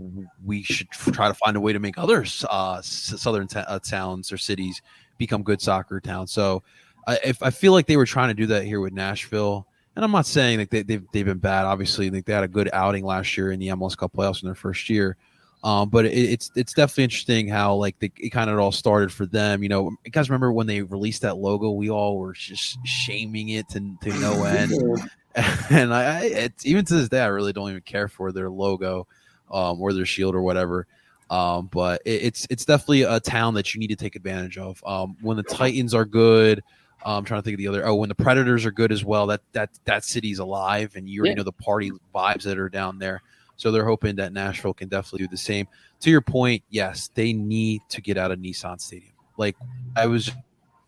we should try to find a way to make other southern towns or cities become good soccer towns. So I feel like they were trying to do that here with Nashville. And I'm not saying that they've been bad. Obviously, I think they had a good outing last year in the MLS Cup playoffs in their first year. But it's definitely interesting how like it kind of all started for them. You know, you guys remember when they released that logo? We all were just shaming it to no end. And it's even to this day, I really don't even care for their logo, or their shield or whatever. But it's definitely a town that you need to take advantage of. When the Titans are good, I'm trying to think of the other. Oh, when the Predators are good as well, that city's alive, and you already know the party vibes that are down there. So they're hoping that Nashville can definitely do the same. To your point, yes, they need to get out of Nissan Stadium. Like I was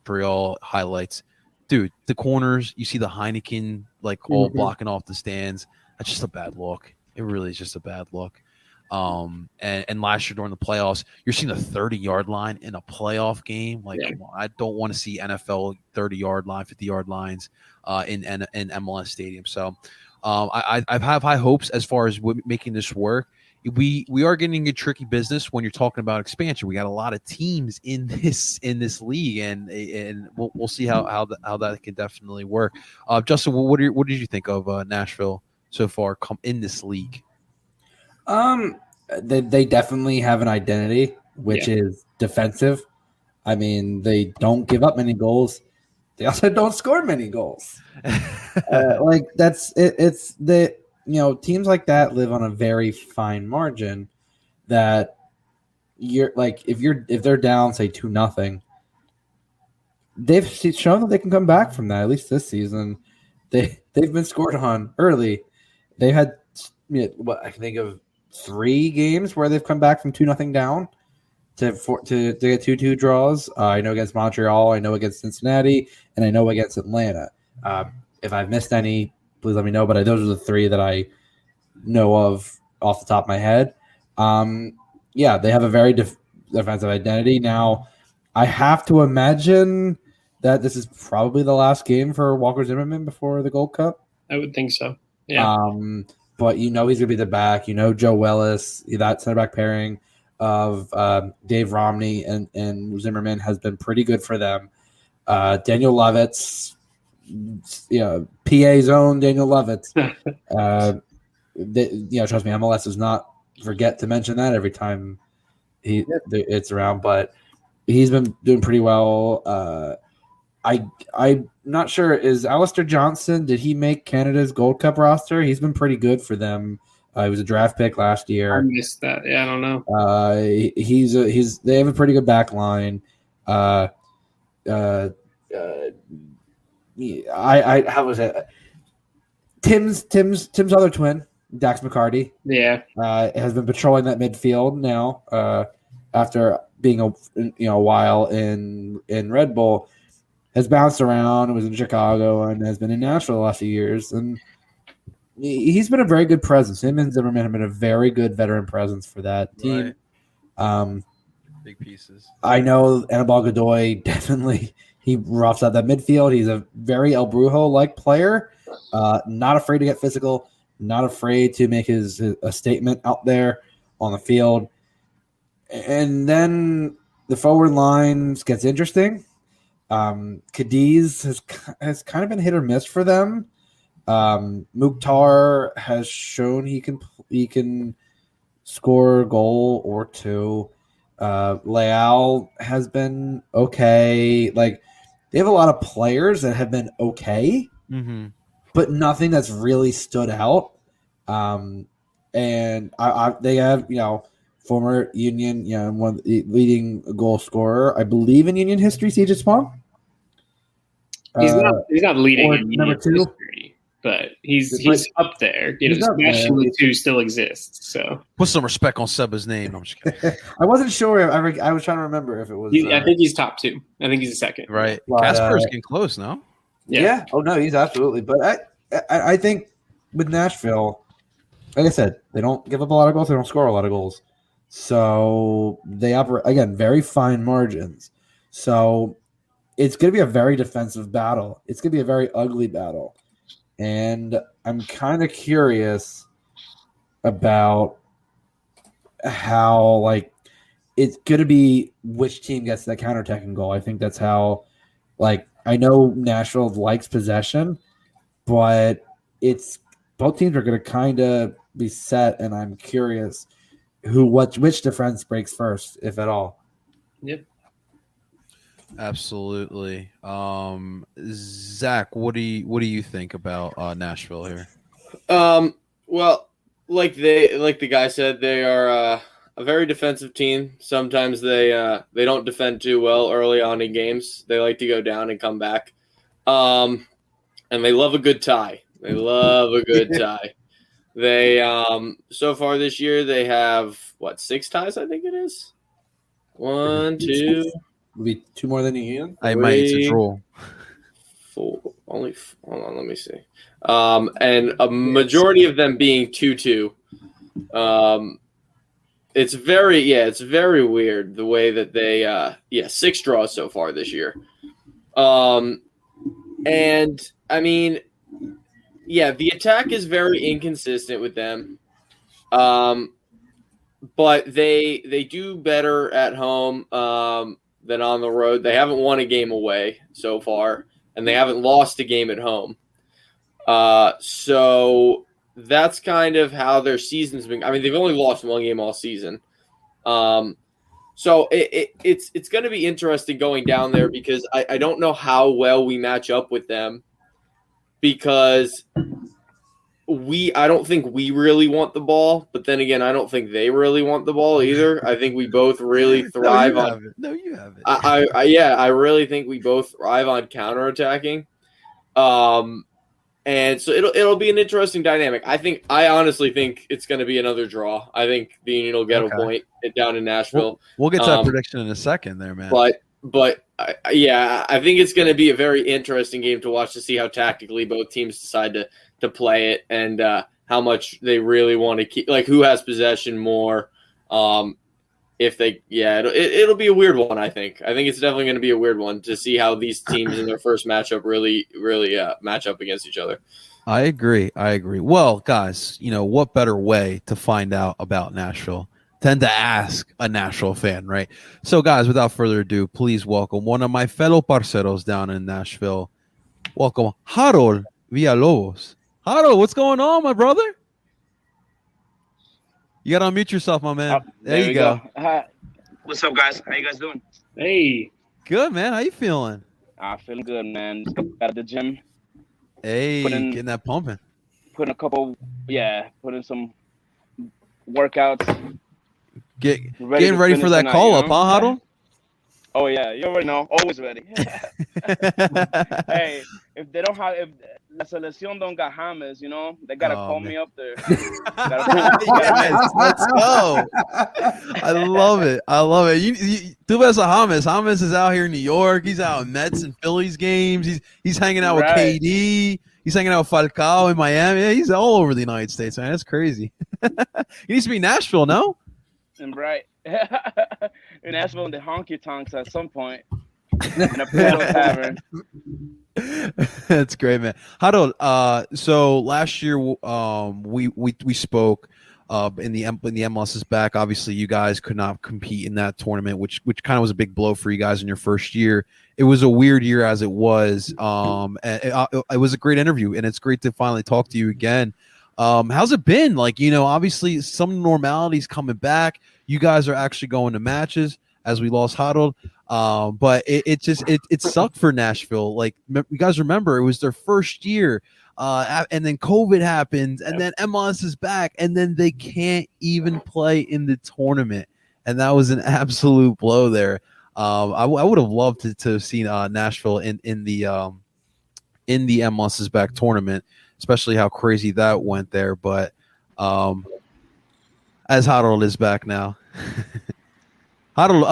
for all highlights, dude. The corners, you see the Heineken like all blocking off the stands. That's just a bad look. It really is just a bad look. And last year during the playoffs, you're seeing a 30-yard line in a playoff game. Like, I don't want to see NFL 30-yard line, 50-yard lines in MLS Stadium. So I have high hopes as far as making this work. We are getting a tricky business when you're talking about expansion. We got a lot of teams in this league, and we'll see how that can definitely work. Justin, what did you think of Nashville so far come in this league? They definitely have an identity, which is defensive. I mean, they don't give up many goals. They also don't score many goals. Like that's it. It's the teams like that live on a very fine margin. That you're like if they're down say 2-0, they've shown that they can come back from that. At least this season, they've been scored on early. They had what I can think of 3 games where they've come back from 2-0 down to get 2-2 draws. I know against Montreal, I know against Cincinnati, and I know against Atlanta. If I've missed any, please let me know. But those are the 3 that I know of off the top of my head. They have a very defensive identity. Now, I have to imagine that this is probably the last game for Walker Zimmerman before the Gold Cup. I would think so. Yeah. But he's going to be the back. Joe Wellis, that center back pairing of Dave Romney and Zimmerman has been pretty good for them. Daniel Lovitz, PA's own Daniel Lovitz. Trust me, MLS does not forget to mention that every time it's around. But he's been doing pretty well. I'm not sure. Is Alistair Johnson? Did he make Canada's Gold Cup roster? He's been pretty good for them. He was a draft pick last year. I missed that. Yeah, I don't know. They have a pretty good back line. How was it? Tim's other twin, Dax McCarty. Yeah, has been patrolling that midfield now. After being a while in Red Bull. Has bounced around, was in Chicago, and has been in Nashville the last few years. And he's been a very good presence. Him and Zimmerman have been a very good veteran presence for that team. Right. Big pieces. I know Anibal Godoy definitely he roughs out that midfield. He's a very El Brujo-like player, not afraid to get physical, not afraid to make a statement out there on the field. And then the forward line gets interesting. Cadiz has kind of been hit or miss for them. Mukhtar has shown he can score a goal or 2. Leal has been okay. Like they have a lot of players that have been okay, but nothing that's really stood out. And they have former Union, one of the leading goal scorer, I believe in Union history, CJ Spong. He's not leading in number 2, history, but he's up there. National 2 still exists. So put some respect on Seba's name. I'm just kidding. I wasn't sure. I was trying to remember if it was. I think he's top 2. I think he's the second. Right. Casper's getting close now. Yeah. Oh no, he's absolutely. But I think with Nashville, like I said, they don't give up a lot of goals. They don't score a lot of goals. So they operate, again, very fine margins. So it's going to be a very defensive battle. It's going to be a very ugly battle. And I'm kind of curious about how, it's going to be which team gets that counterattacking goal. I think that's how, I know Nashville likes possession, but it's both teams are going to kind of be set, and I'm curious which defense breaks first, if at all. Yep. Absolutely. Zach, what do you think about Nashville here? Well, like the guy said, they are a very defensive team. Sometimes they don't defend too well early on in games. They like to go down and come back. And they love a good tie. They love a good tie. They so far this year they have 6 ties, I think it is. 1, 2, Will be 2 more than you can. I might. It's a draw. 4. Only hold on, let me see. And a majority of them being 2-2. It's very weird the way that they 6 draws so far this year. And I mean, the attack is very inconsistent with them. But they do better at home than on the road. They haven't won a game away so far, and they haven't lost a game at home. So that's kind of how their season's been. I mean, they've only lost 1 game all season. So it's going to be interesting going down there because I don't know how well we match up with them because I don't think we really want the ball, but then again, I don't think they really want the ball either. I think we both really thrive on. No, you have it. I really think we both thrive on counterattacking. And so it'll be an interesting dynamic. I honestly think it's going to be another draw. I think the Union will get a point down in Nashville. We'll get to that prediction in a second there, man. But I think it's going to be a very interesting game to watch to see how tactically both teams decide to play it and how much they really want to keep, like who has possession more. If they, it'll be a weird one. I think it's definitely going to be a weird one to see how these teams in their first matchup really match up against each other. I agree. Well, guys, what better way to find out about Nashville than to ask a Nashville fan, right? So, guys, without further ado, please welcome one of my fellow parceros down in Nashville. Welcome, Harold Villalobos. Harold, what's going on, my brother? You got to unmute yourself, my man. There you go. Hi. What's up, guys? How you guys doing? Hey. Good, man. How you feeling? I'm feeling good, man. Just got out of the gym. Hey, getting that pumping. Putting some workouts. Getting ready for that call-up, huh, Harold? Oh, yeah. You already know. Always ready. Hey, if La Selección don't got James, they got to call me up there. Yes, let's go. I love it. Tú ves a James. James is out here in New York. He's out in Mets and Phillies games. He's hanging out with KD. He's hanging out with Falcao in Miami. Yeah, he's all over the United States, man. That's crazy. He needs to be in Nashville, no? And right. In Nashville in the honky tonks at some point. In a Pedal Tavern. That's great, man. Harold, so last year we spoke in the MLS is back. Obviously, you guys could not compete in that tournament, which kind of was a big blow for you guys in your first year. It was a weird year as it was. It was a great interview, and it's great to finally talk to you again. How's it been? Obviously some normality's coming back. You guys are actually going to matches as we lost Harold. But it sucked for Nashville. You guys remember it was their first year, and then COVID happened, and then MLS is back, and then they can't even play in the tournament, and that was an absolute blow there. I would have loved to have seen Nashville in the MLS is back tournament, especially how crazy that went there. But as Harold is back now. Harold,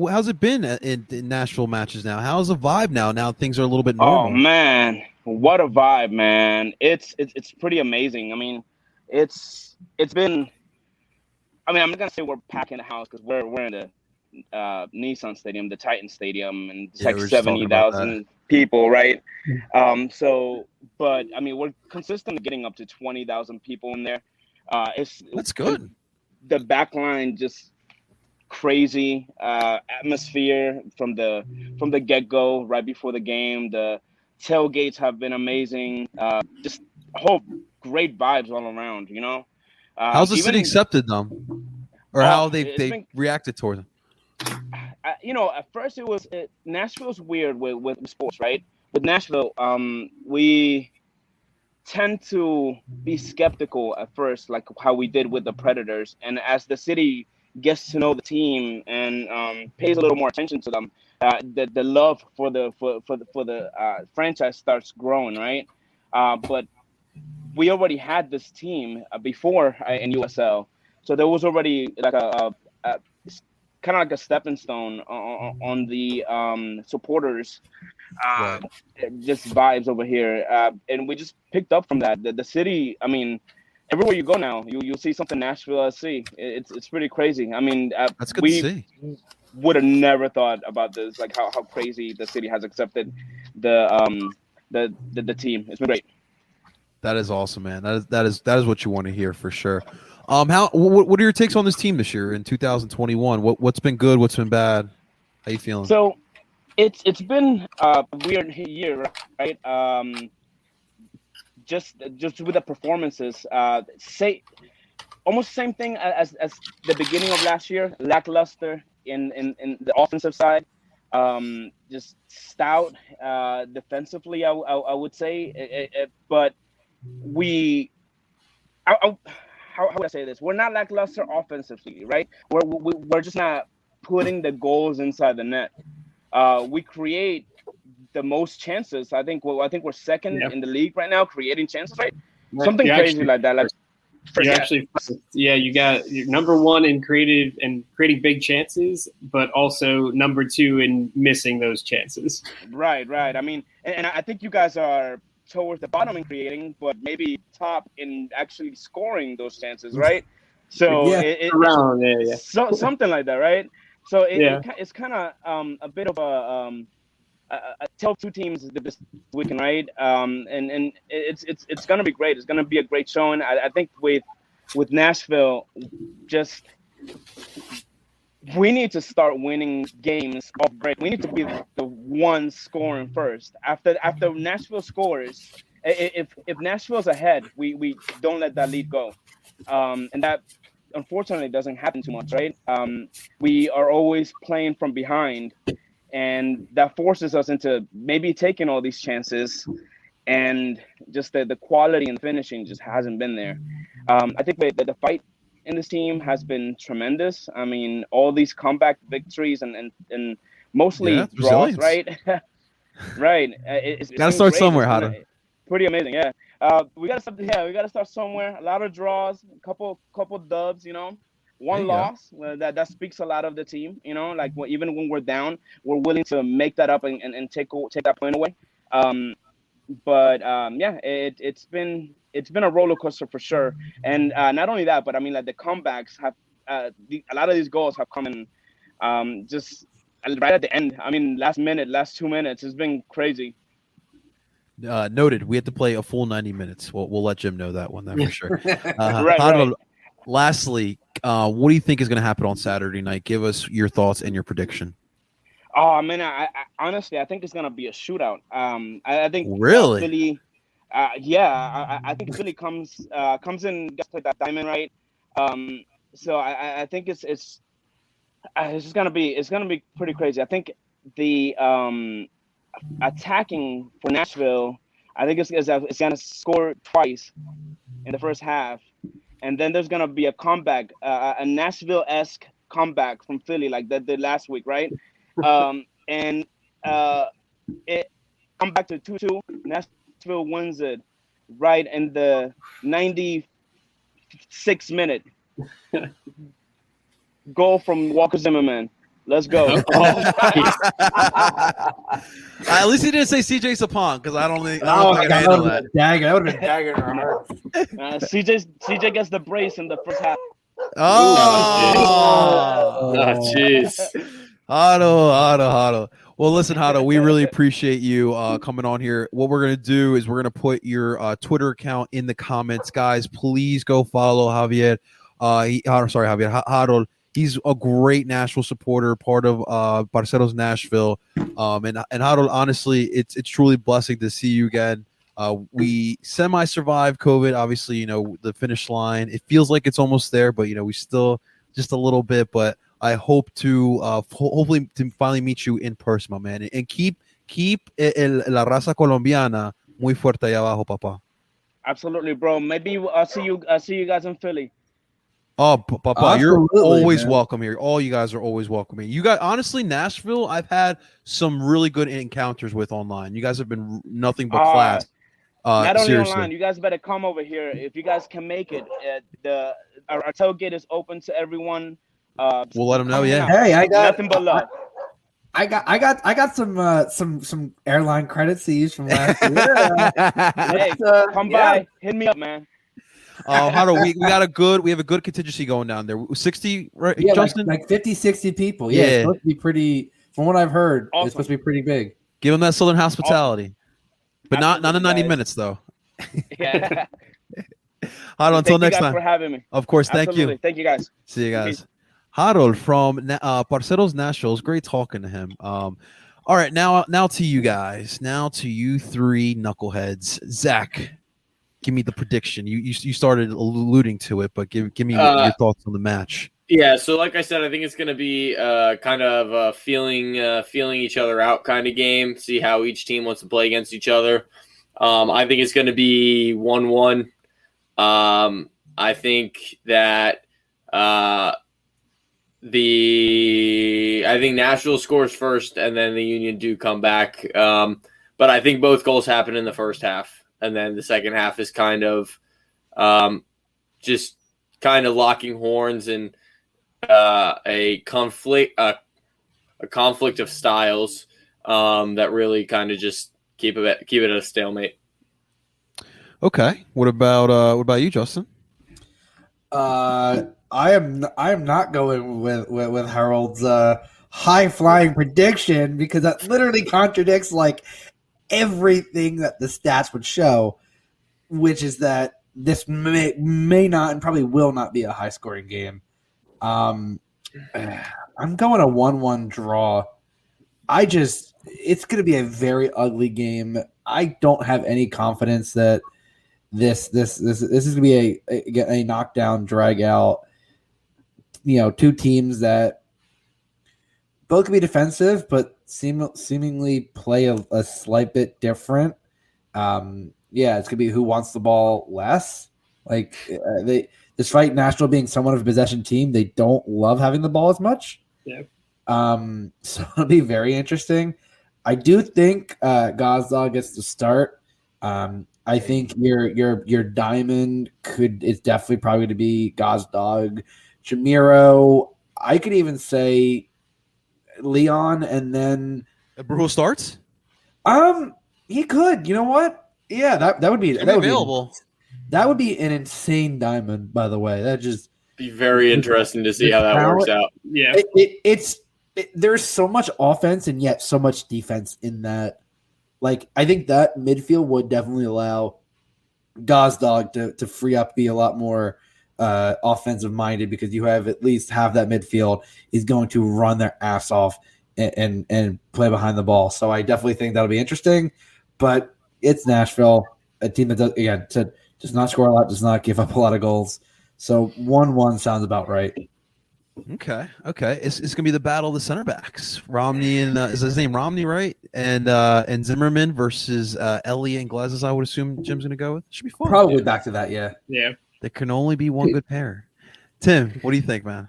how's it been in Nashville matches now? How's the vibe now? Now things are a little bit normal. Oh man, what a vibe, man! It's pretty amazing. I mean, it's been. I mean, I'm not gonna say we're packing the house because we're in the Nissan Stadium, the Titan Stadium, and it's 70,000 people, right? But I mean, we're consistently getting up to 20,000 people in there. That's good. The back line just crazy atmosphere from the get-go right before the game. The tailgates have been amazing. Just whole great vibes all around. You know. How's the city accepted them, or how they reacted toward them? You know, at first Nashville's weird with sports, right? With Nashville, we tend to be skeptical at first, like how we did with the Predators. And as the city gets to know the team and pays a little more attention to them, the love for the franchise starts growing, right? But we already had this team before in USL, so there was already like a kind of like a stepping stone on the supporters, just vibes over here, and we just picked up from that. The city, I mean, everywhere you go now, you'll see something Nashville SC. It's pretty crazy. I mean, that's good to see. Would have never thought about this, like how crazy the city has accepted the team. It's been great. That is awesome, man. That is what you want to hear for sure. What are your takes on this team this year in 2021? What's been good? What's been bad? How you feeling? So, it's been a weird year, right? Just with the performances, almost the same thing as the beginning of last year. Lackluster in the offensive side. Just stout defensively, I would say, but how would I say this? We're not lackluster offensively, right? We're just not putting the goals inside the net. We create the most chances. I think we're second in the league right now, creating chances, right? Something crazy like that. Like you're number one in creating big chances, but also number two in missing those chances. Right. I mean, and I think you guys are towards the bottom in creating, but maybe top in actually scoring those chances, right? So so something like that, right? So it's kind of a bit of a tell two teams this weekend, right? And it's gonna be great. It's gonna be a great showing. I think with Nashville, just we need to start winning games off break. We need to be the one scoring first. After Nashville scores, if Nashville's ahead, we don't let that lead go. And that unfortunately doesn't happen too much, right? We are always playing from behind, and that forces us into maybe taking all these chances, and just the quality and finishing just hasn't been there. I think that the fight in this team has been tremendous. I mean, all these comeback victories and mostly draws, right? Right. It's gotta start somewhere, Hado. Pretty amazing, yeah. We gotta start somewhere. A lot of draws, a couple dubs, you know. One loss that speaks a lot of the team, you know. Like even when we're down, we're willing to make that up and take that point away. It's been a roller coaster for sure. And not only that, but I mean, like the comebacks have a lot of these goals have come in just right at the end. I mean, last 2 minutes, it's been crazy. Noted. We have to play a full 90 minutes. We'll let Jim know that one for sure. Right. Lastly, what do you think is going to happen on Saturday night? Give us your thoughts and your prediction. Oh, I mean, I honestly, I think it's going to be a shootout. I think really, Philly, I think Philly comes in, gets to that diamond, right? So I think it's just going to be pretty crazy. I think the attacking for Nashville, I think it's going to score twice in the first half. And then there's going to be a comeback, a Nashville-esque comeback from Philly, like that did last week, right? It come back to 2-2. Nashville wins it right in the 96th minute. Goal from Walker Zimmerman. Let's go. At least he didn't say CJ Sapong, because I don't think I would have been a dagger in our heart. CJ gets the brace in the first half. Oh, jeez. Hado. Well, listen, Hado, we really appreciate you coming on here. What we're going to do is we're going to put your Twitter account in the comments. Guys, please go follow Javier. Hado. He's a great Nashville supporter, part of Parceros Nashville. And Harold, honestly, it's truly a blessing to see you again. We semi-survived COVID. Obviously, the finish line. It feels like it's almost there, but we still just a little bit. But I hope to hopefully to finally meet you in person, my man, and keep la raza colombiana muy fuerte allá abajo, papá. Absolutely, bro. Maybe I'll see you guys in Philly. Oh, Papa, Absolutely, you're always man. welcome here. All you guys are always welcome here. You guys, honestly, Nashville, I've had some really good encounters with online. You guys have been nothing but class. Not only seriously. online, you guys better come over here if you guys can make it. Our tailgate is open to everyone. We'll let them know. Yeah. Hey, I got nothing but love. I got some airline credits to use from last year. Hey, come by, hit me up, man. How do we have a good contingency going down there. 60, right? Yeah, Justin? like 50, 60 people. Yeah, it's supposed to be pretty. From what I've heard, Awesome. It's supposed to be pretty big. Give them that Southern hospitality, but not in 90 guys. minutes though. Yeah. Harold, until next Thank you guys time. for having me. Of course, Absolutely. thank you. Thank you guys. See you guys. Harold from Parceros Nashville. It's great talking to him. All right, now to you guys. Now to you three knuckleheads. Zach, give me the prediction. You started alluding to it, but give me your thoughts on the match. Yeah, so like I said, I think it's going to be kind of a feeling each other out kind of game. See how each team wants to play against each other. I think it's going to be 1-1. I think that I think Nashville scores first, and then the Union do come back. But I think both goals happen in the first half, and then the second half is kind of just kind of locking horns and a conflict of styles that really kind of just keep it at a stalemate. Okay. What about you, Justin? I am not going with Harold's high flying prediction because that literally contradicts like everything that the stats would show, which is that this may not and probably will not be a high scoring game. I'm going a 1-1 draw. It's going to be a very ugly game. I don't have any confidence that this is going to be a knockdown, drag out. Two teams that both can be defensive, but seemingly play a slight bit different. It's gonna be who wants the ball less. Like despite Nashville being somewhat of a possession team, they don't love having the ball as much. Yeah. So it'll be very interesting. I do think Gazdag gets to start. I think your diamond is definitely probably to be Gazdag, Jamiro. I could even say Leon, and then Brujo starts. He could. You know what? Yeah, that would be available. That would be an insane diamond. By the way, that just be very interesting to see how that works out. Yeah, there's so much offense and yet so much defense in that. Like, I think that midfield would definitely allow Gazdag to free up, be a lot more offensive minded because you have at least half that midfield is going to run their ass off and play behind the ball. So I definitely think that'll be interesting. But it's Nashville, a team that does not score a lot, does not give up a lot of goals. So 1-1 sounds about right. Okay. It's gonna be the battle of the center backs. Romney and is his name Romney, right? And Zimmerman versus Elliott and Glazes. I would assume Jim's gonna go with. Should be fun. Probably back to that. Yeah. There can only be one good pair. Tim, what do you think, man?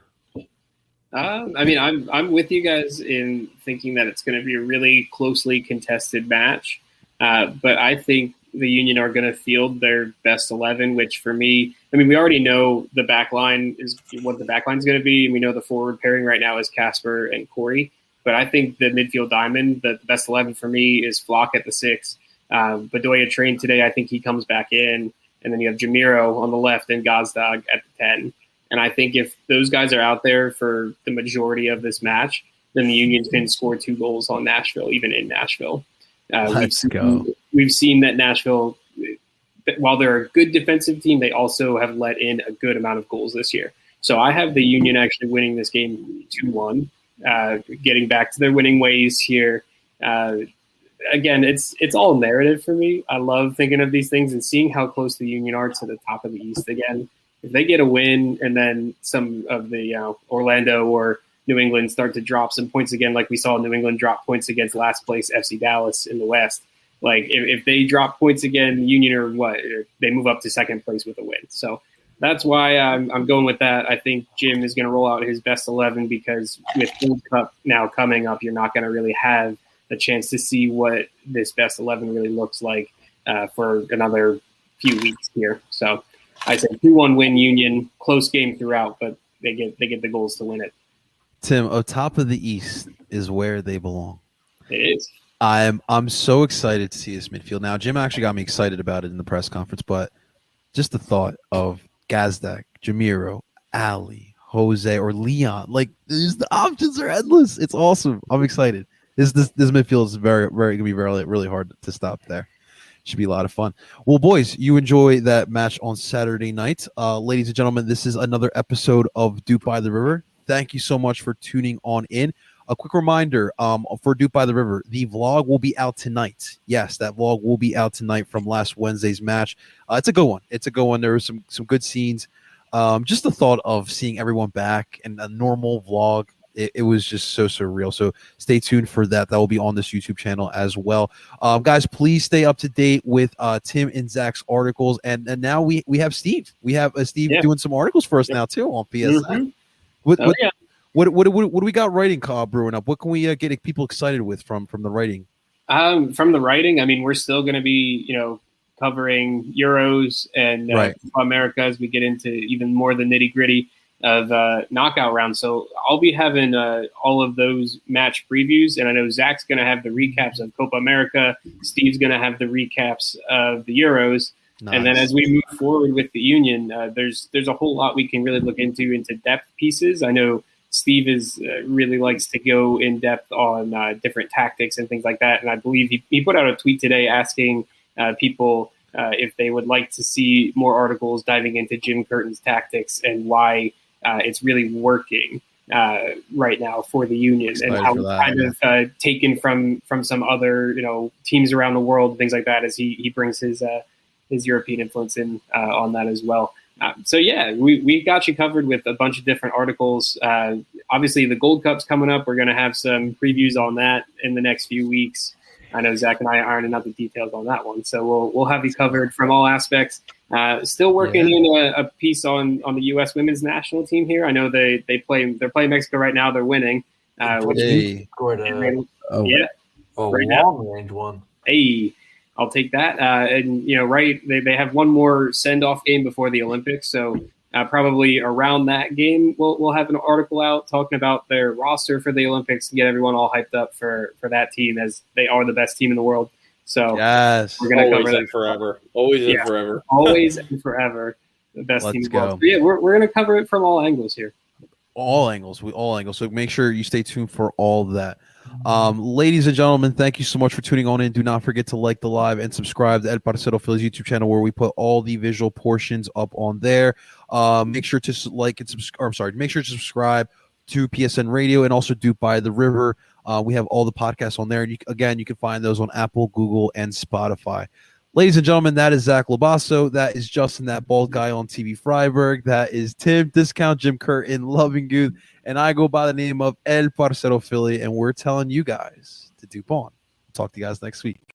I mean, I'm with you guys in thinking that it's going to be a really closely contested match, but I think the Union are going to field their best 11, which for me, I mean, we already know the back line is what the back line is going to be, and we know the forward pairing right now is Casper and Corey. But I think the midfield diamond, the best 11 for me is Flock at the 6. Bedoya trained today. I think he comes back in. And then you have Jamiro on the left and Gazdag at the 10. And I think if those guys are out there for the majority of this match, then the Union can score 2 goals on Nashville, even in Nashville. Let's go. We've seen that Nashville, while they're a good defensive team, they also have let in a good amount of goals this year. So I have the Union actually winning this game 2-1, getting back to their winning ways here. Again, it's all narrative for me. I love thinking of these things and seeing how close the Union are to the top of the East again. If they get a win and then some of the Orlando or New England start to drop some points again, like we saw New England drop points against last place FC Dallas in the West. Like if they drop points again, Union or they move up to second place with a win. So that's why I'm going with that. I think Jim is going to roll out his best 11 because with Gold Cup now coming up, you're not going to really have a chance to see what this best 11 really looks like for another few weeks here. So I said 2-1 win Union, close game throughout, but they get the goals to win it. Tim, atop of the East is where they belong. It is. I'm so excited to see this midfield. Now, Jim actually got me excited about it in the press conference, but just the thought of Gazdak, Jamiro, Ali, Jose, or Leon, like the options are endless. It's awesome. I'm excited. This midfield is very going to be really hard to stop there. Should be a lot of fun. Well, boys, you enjoy that match on Saturday night. Ladies and gentlemen, this is another episode of DOOP by the River. Thank you so much for tuning on in. A quick reminder for DOOP by the River, the vlog will be out tonight. Yes, that vlog will be out tonight from last Wednesday's match. It's a good one. There were some good scenes. Just the thought of seeing everyone back and a normal vlog, it was just so surreal. So stay tuned for that. That will be on this YouTube channel as well. Guys, please stay up to date with Tim and Zach's articles. And now we have Steve. We have Steve doing some articles for us now too on PSN. Mm-hmm. What do we got writing brewing up? What can we get people excited with from the writing? From the writing, I mean, we're still going to be, covering Euros and America as we get into even more the nitty gritty of knockout rounds. So I'll be having all of those match previews, and I know Zach's going to have the recaps of Copa America. Steve's going to have the recaps of the Euros. Nice. And then as we move forward with the Union, there's a whole lot we can really look into depth pieces. I know Steve really likes to go in depth on different tactics and things like that. And I believe he put out a tweet today asking people if they would like to see more articles diving into Jim Curtin's tactics and why it's really working right now for the Union, and how it's kind of taken from some other teams around the world, things like that, as he brings his European influence in on that as well. So yeah, we got you covered with a bunch of different articles. Obviously, the Gold Cup's coming up. We're going to have some previews on that in the next few weeks. I know Zach and I are ironing out the details on that one, so we'll have you covered from all aspects. Still working in a piece on the U.S. women's national team here. I know they're playing Mexico right now. They're winning. Scored a long range one. Hey, I'll take that. And they have one more send off game before the Olympics, so probably around that game we'll have an article out talking about their roster for the Olympics to get everyone all hyped up for that team, as they are the best team in the world. So yes, we're going to cover that forever. Always and forever. Always and forever. The best team in the world. So yeah, we're going to cover it from all angles here. All angles. So make sure you stay tuned for all of that. Ladies and gentlemen, thank you so much for tuning on in. Do not forget to like the live and subscribe to El Parcero Phillies YouTube channel, where we put all the visual portions up on there. Make sure to make sure to subscribe to PSN Radio and also DOOP by the River. We have all the podcasts on there. And you can find those on Apple, Google, and Spotify. Ladies and gentlemen, that is Zach Lobasso. That is Justin, that bald guy on TV Freiburg. That is Tim, Discount Jim Curtin, Loving Good. And I go by the name of El Parcero Philly. And we're telling you guys to DOOP on. Talk to you guys next week.